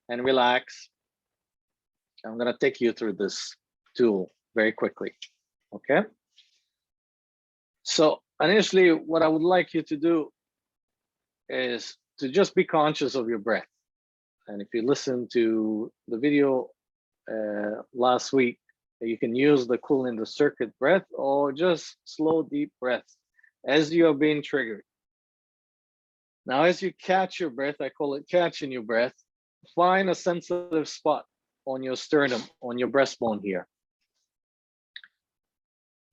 and relax, I'm going to take you through this tool very quickly. Okay. So initially, what I would like you to do is to just be conscious of your breath. And if you listen to the video last week, you can use the cooling the circuit breath or just slow, deep breaths as you are being triggered. Now, as you catch your breath, I call it catching your breath, find a sensitive spot on your sternum, on your breastbone here.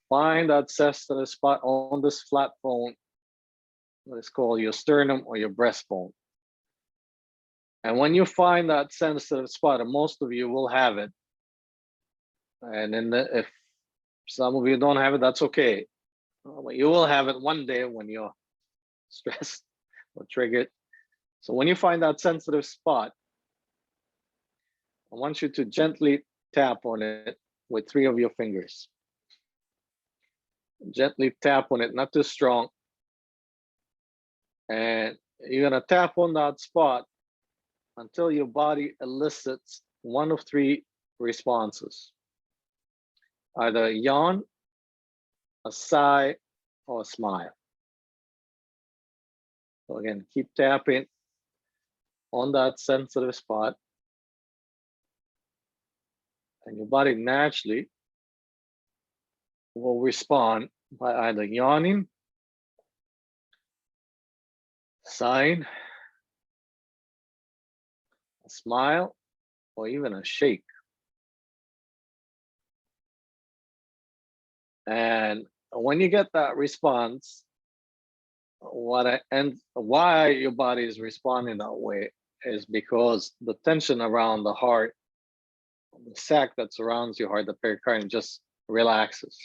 Find that sensitive spot on this flat bone. Let's call your sternum or your breastbone. And when you find that sensitive spot, and most of you will have it, and if some of you don't have it, that's okay. But you will have it one day when you're stressed or triggered. So when you find that sensitive spot, I want you to gently tap on it with 3 of your fingers. Gently tap on it, not too strong. And you're gonna tap on that spot until your body elicits one of 3 responses. Either a yawn, a sigh, or a smile. So again, keep tapping on that sensitive spot. And your body naturally will respond by either yawning, sighing, a smile, or even a shake. And when you get that response, why your body is responding that way is because the tension around the heart, the sac that surrounds your heart, the pericardium, just relaxes.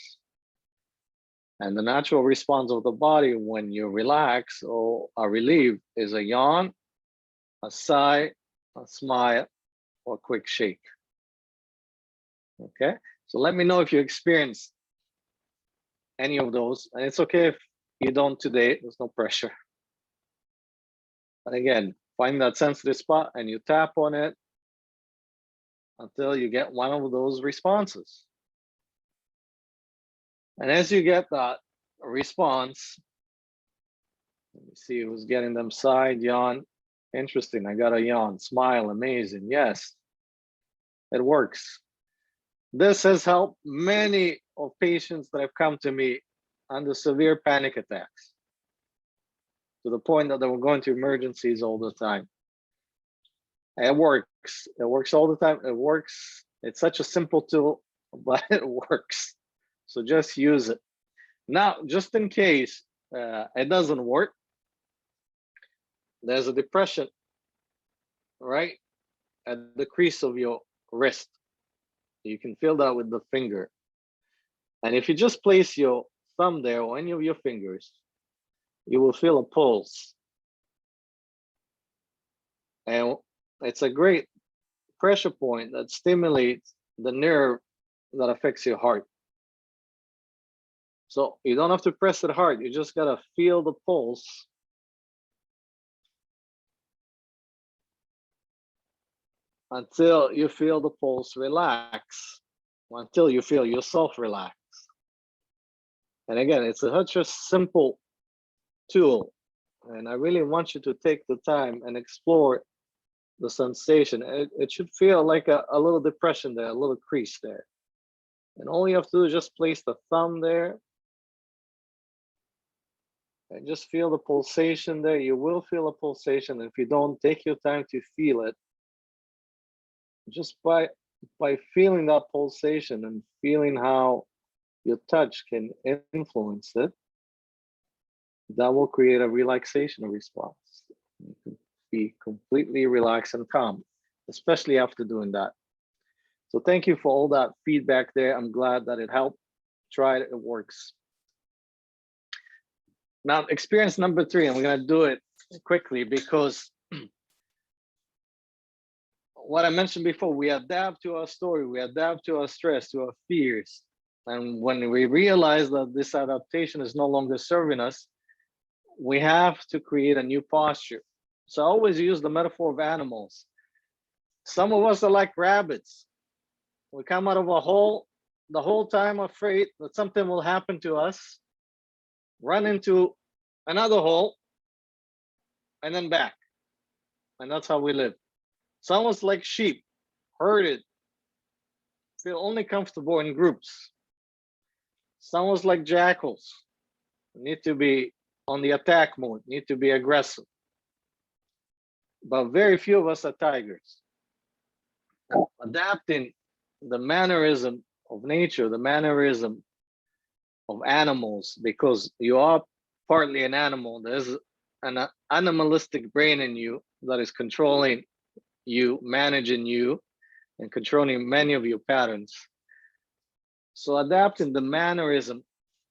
And the natural response of the body when you relax or are relieved is a yawn, a sigh, a smile, or a quick shake. Okay, so let me know if you experience any of those. And it's okay if you don't today, there's no pressure. But again, find that sensitive spot and you tap on it until you get one of those responses. And as you get that response, let me see who's getting them. Sigh, yawn. Interesting, I got a yawn. Smile, amazing. Yes, it works. This has helped many of patients that have come to me under severe panic attacks, to the point that they were going to emergencies all the time. It works. It works all the time. It works. It's such a simple tool, but it works. So just use it. Now, just in case it doesn't work, there's a depression right at the crease of your wrist. You can feel that with the finger. And if you just place your thumb there or any of your fingers, you will feel a pulse. And it's a great pressure point that stimulates the nerve that affects your heart. So you don't have to press it hard. You just gotta feel the pulse. Until you feel the pulse relax, until you feel yourself relax. And again, it's such a simple tool. And I really want you to take the time and explore the sensation. It should feel like a little depression there, a little crease there. And all you have to do is just place the thumb there and just feel the pulsation there. You will feel a pulsation. If you don't, take your time to feel it. Just by feeling that pulsation and feeling how your touch can influence it, that will create a relaxation response. You can be completely relaxed and calm, especially after doing that. So thank you for all that feedback there. I'm glad that it helped. Try it, it works. Now, experience number 3, and we're gonna do it quickly because what I mentioned before, we adapt to our story, we adapt to our stress, to our fears. And when we realize that this adaptation is no longer serving us, we have to create a new posture. So I always use the metaphor of animals. Some of us are like rabbits. We come out of a hole, the whole time afraid that something will happen to us, run into another hole, and then back. And that's how we live. Some of us like sheep, herded, feel only comfortable in groups. Some of us like jackals, need to be on the attack mode, need to be aggressive. But very few of us are tigers. Adapting the mannerism of nature, the mannerism of animals, because you are partly an animal. There's an animalistic brain in you that is controlling you, managing you, and controlling many of your patterns. So adapting the mannerism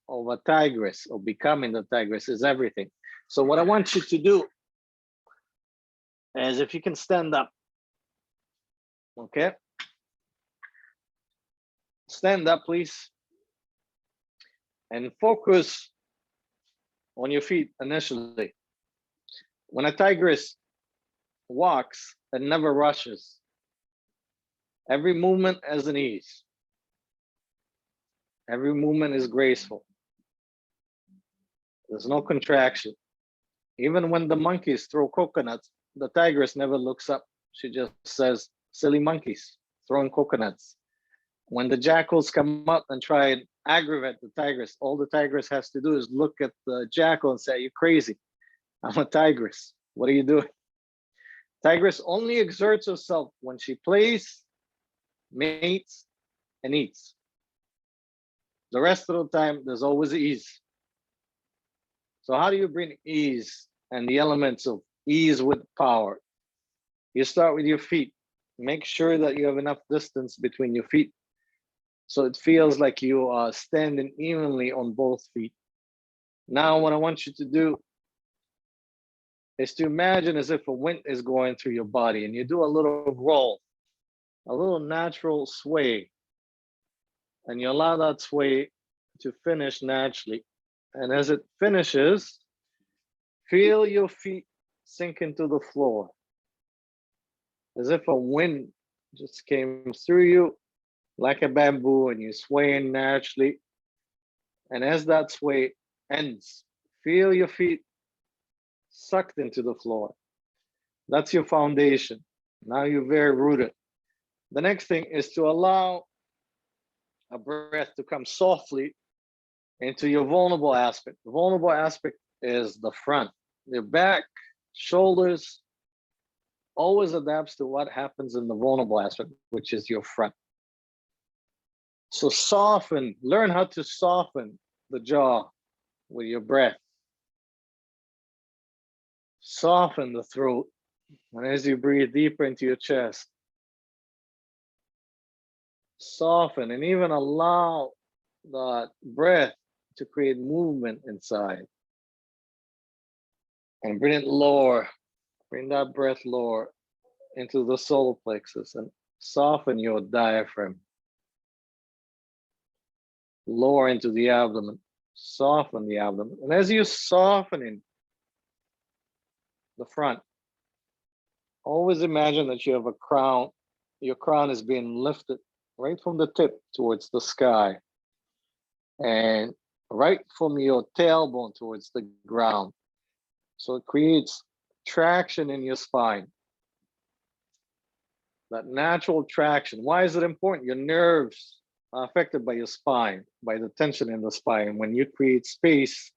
of a tigress or becoming the tigress is everything. So what I want you to do is, if you can stand up, okay? Stand up, please. And focus on your feet initially. When a tigress walks, it never rushes. Every movement has an ease. Every movement is graceful. There's no contraction. Even when the monkeys throw coconuts, the tigress never looks up. She just says, silly monkeys throwing coconuts. When the jackals come up and try and aggravate the tigress, all the tigress has to do is look at the jackal and say, you're crazy. I'm a tigress. What are you doing? Tigress only exerts herself when she plays, mates, and eats. The rest of the time, there's always ease. So how do you bring ease and the elements of ease with power? You start with your feet. Make sure that you have enough distance between your feet, so it feels like you are standing evenly on both feet. Now, what I want you to do is to imagine as if a wind is going through your body, and you do a little roll, a little natural sway, and you allow that sway to finish naturally. And as it finishes, feel your feet sink into the floor, as if a wind just came through you like a bamboo, and you're swaying naturally. And as that sway ends, feel your feet sucked into the floor. That's your foundation. Now you're very rooted. The next thing is to allow a breath to come softly into your vulnerable aspect. The vulnerable aspect is the front. Your back, shoulders, always adapts to what happens in the vulnerable aspect, which is your front. So soften, learn how to soften the jaw with your breath. Soften the throat. And as you breathe deeper into your chest, soften and even allow that breath to create movement inside. And bring it lower. Bring that breath lower into the solar plexus and soften your diaphragm. Lower into the abdomen. Soften the abdomen. And as you're softening the front, always imagine that you have a crown. Your crown is being lifted right from the tip towards the sky and right from your tailbone towards the ground. So it creates traction in your spine. That natural traction. Why is it important? Your nerves are affected by your spine, by the tension in the spine. When you create space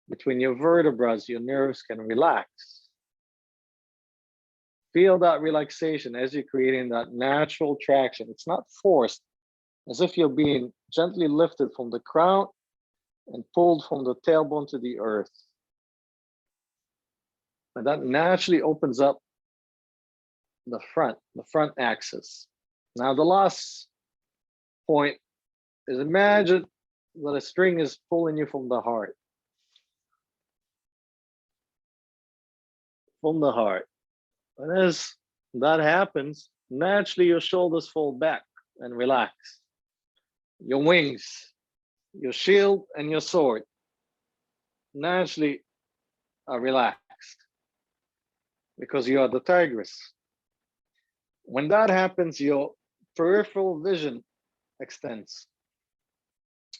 between your vertebrae, your nerves can relax. Feel that relaxation as you're creating that natural traction. It's not forced, as if you're being gently lifted from the crown and pulled from the tailbone to the earth. And that naturally opens up the front axis. Now, the last point is imagine that a string is pulling you from the heart. From the heart. And as that happens, naturally your shoulders fall back and relax. Your wings, your shield, and your sword naturally are relaxed because you are the tigress. When that happens, your peripheral vision extends.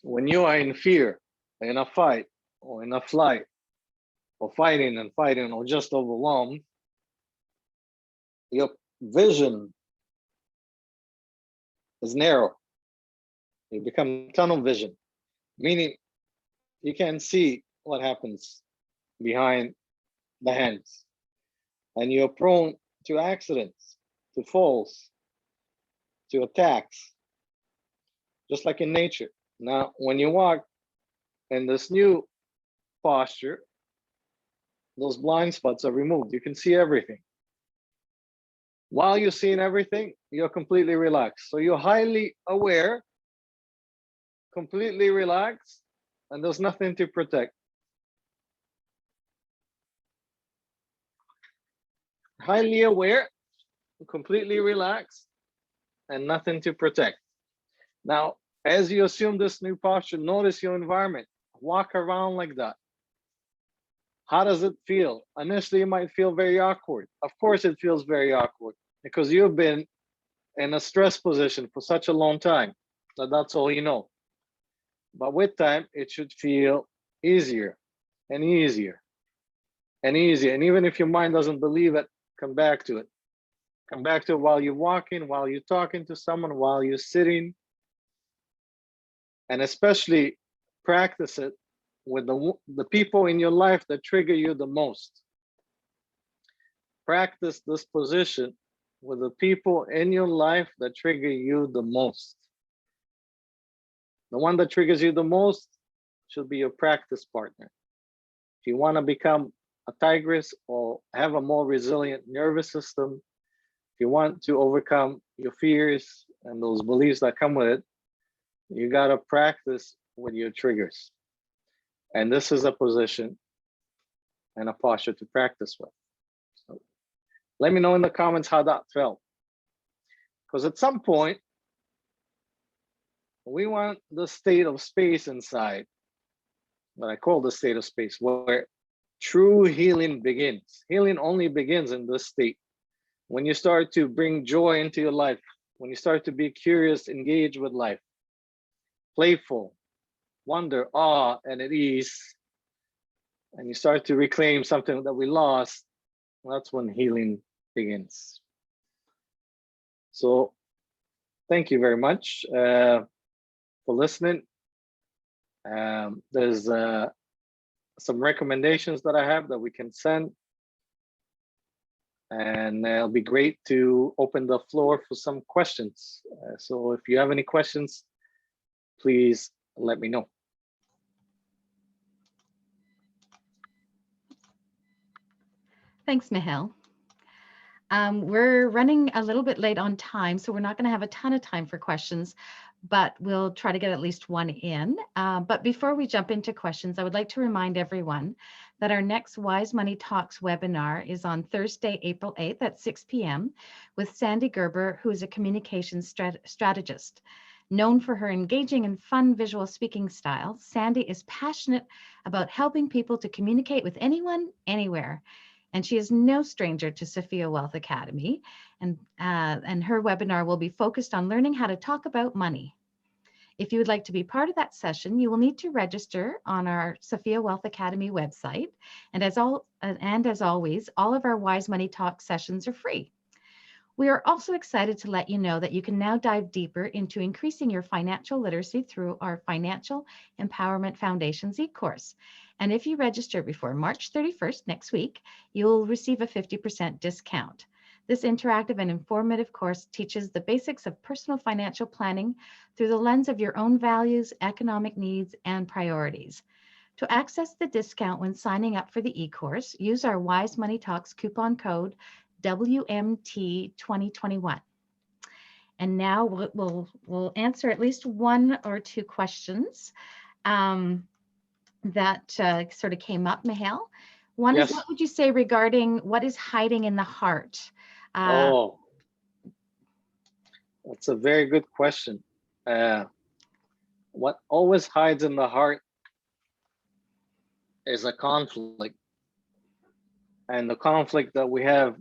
When you are in fear, in a fight, or in a flight, or fighting, or just overwhelmed, your vision is narrow. You become tunnel vision, meaning you can't see what happens behind the hands. And you're prone to accidents, to falls, to attacks, just like in nature. Now, when you walk in this new posture, those blind spots are removed. You can see everything. While you're seeing everything, you're completely relaxed. So you're highly aware, completely relaxed, and there's nothing to protect. Highly aware, completely relaxed, and nothing to protect. Now, as you assume this new posture, notice your environment. Walk around like that. How does it feel? Initially, it might feel very awkward. Of course, it feels very awkward because you've been in a stress position for such a long time that that's all you know. But with time, it should feel easier and easier and easier. And even if your mind doesn't believe it, come back to it. Come back to it while you're walking, while you're talking to someone, while you're sitting. And especially practice it with the people in your life that trigger you the most. Practice this position with the people in your life that trigger you the most. The one that triggers you the most should be your practice partner. If you want to become a tigress or have a more resilient nervous system, if you want to overcome your fears and those beliefs that come with it, you got to practice with your triggers. And this is a position and a posture to practice with. So let me know in the comments how that felt. Because at some point, we want the state of space inside, what I call the state of space, where true healing begins. Healing only begins in this state. When you start to bring joy into your life, when you start to be curious, engage with life, playful, wonder, awe, and at ease, and you start to reclaim something that we lost, that's when healing begins. So thank you very much for listening. There's some recommendations that I have that we can send. And it'll be great to open the floor for some questions. So if you have any questions, please let me know. Thanks, Mihael. We're running a little bit late on time, so we're not going to have a ton of time for questions, but we'll try to get at least one in. But before we jump into questions, I would like to remind everyone that our next Wise Money Talks webinar is on Thursday, April 8th at 6 p.m. with Sandy Gerber, who is a communications strategist. Known for her engaging and fun visual speaking style, Sandy is passionate about helping people to communicate with anyone, anywhere. And she is no stranger to Sophia Wealth Academy. And her webinar will be focused on learning how to talk about money. If you would like to be part of that session, you will need to register on our Sophia Wealth Academy website. And as always, all of our Wise Money Talk sessions are free. We are also excited to let you know that you can now dive deeper into increasing your financial literacy through our Financial Empowerment Foundations e-course. And if you register before March 31st next week, you'll receive a 50% discount. This interactive and informative course teaches the basics of personal financial planning through the lens of your own values, economic needs, and priorities. To access the discount when signing up for the e-course, use our Wise Money Talks coupon code WMT 2021. And now we'll answer at least one or two questions that sort of came up, Mihael. One Yes. is, what would you say regarding what is hiding in the heart? Oh, that's a very good question. What always hides in the heart is a conflict. And the conflict that we have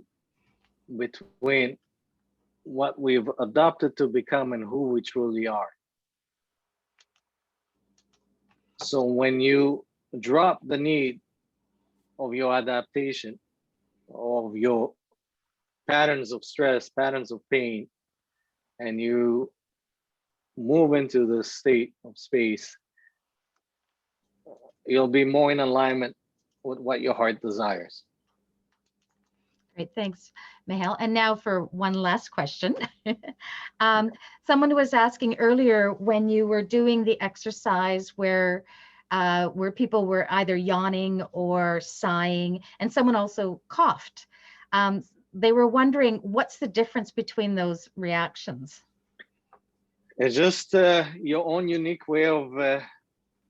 between what we've adopted to become and who we truly are. So when you drop the need of your adaptation, of your patterns of stress, patterns of pain, and you move into the state of space, you'll be more in alignment with what your heart desires. Great, thanks, Mihael. And now for one last question. Someone was asking earlier, when you were doing the exercise where people were either yawning or sighing, and someone also coughed. They were wondering, what's the difference between those reactions? It's just your own unique way of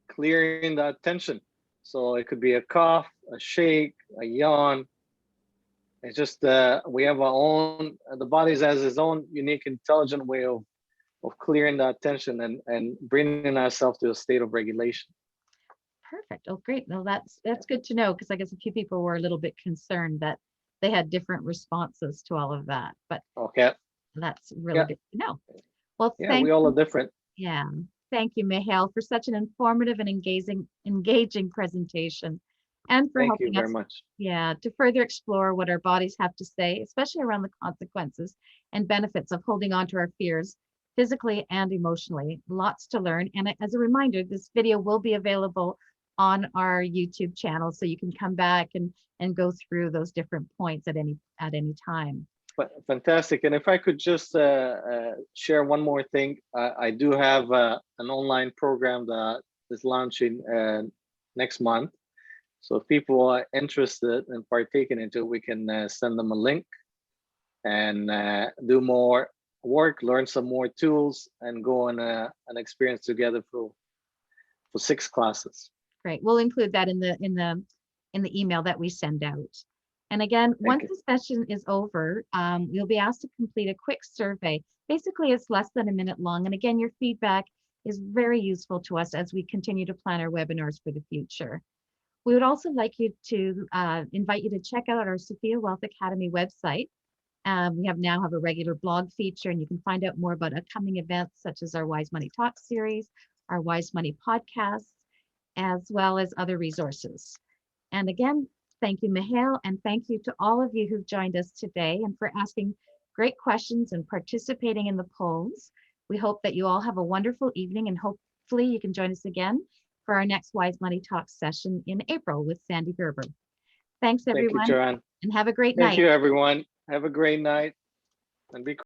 clearing that tension. So it could be a cough, a shake, a yawn. It's just we have our own, the body has its own unique, intelligent way of clearing that tension and bringing ourselves to a state of regulation. Perfect. Oh, great. Well, that's good to know, because I guess a few people were a little bit concerned that they had different responses to all of that. But okay, that's really good to know. Well, yeah, we all are different. Yeah. Thank you, Mihael, for such an informative and engaging presentation, and for Thank you helping very us, much. yeah, to further explore what our bodies have to say, especially around the consequences and benefits of holding on to our fears, physically and emotionally. Lots to learn. And as a reminder, this video will be available on our YouTube channel, so you can come back and go through those different points at any time. Fantastic. And if I could just share one more thing, I do have an online program that is launching next month. So if people are interested in partaking into it, we can send them a link and do more work, learn some more tools, and go on an experience together for 6 classes. Great. We'll include that in the email that we send out. And again, once the session is over, you'll be asked to complete a quick survey. Basically, it's less than a minute long. And again, your feedback is very useful to us as we continue to plan our webinars for the future. We would also like you to invite you to check out our Sophia Wealth Academy website. We now have a regular blog feature, and you can find out more about upcoming events such as our Wise Money Talk series, our Wise Money podcasts, as well as other resources. And again, thank you, Mihael, and thank you to all of you who've joined us today and for asking great questions and participating in the polls. We hope that you all have a wonderful evening, and hopefully you can join us again for our next Wise Money Talk session in April with Sandy Gerber. Thanks, everyone. Thank you, Joanne. And have a great night. Thank you, everyone. Have a great night, and be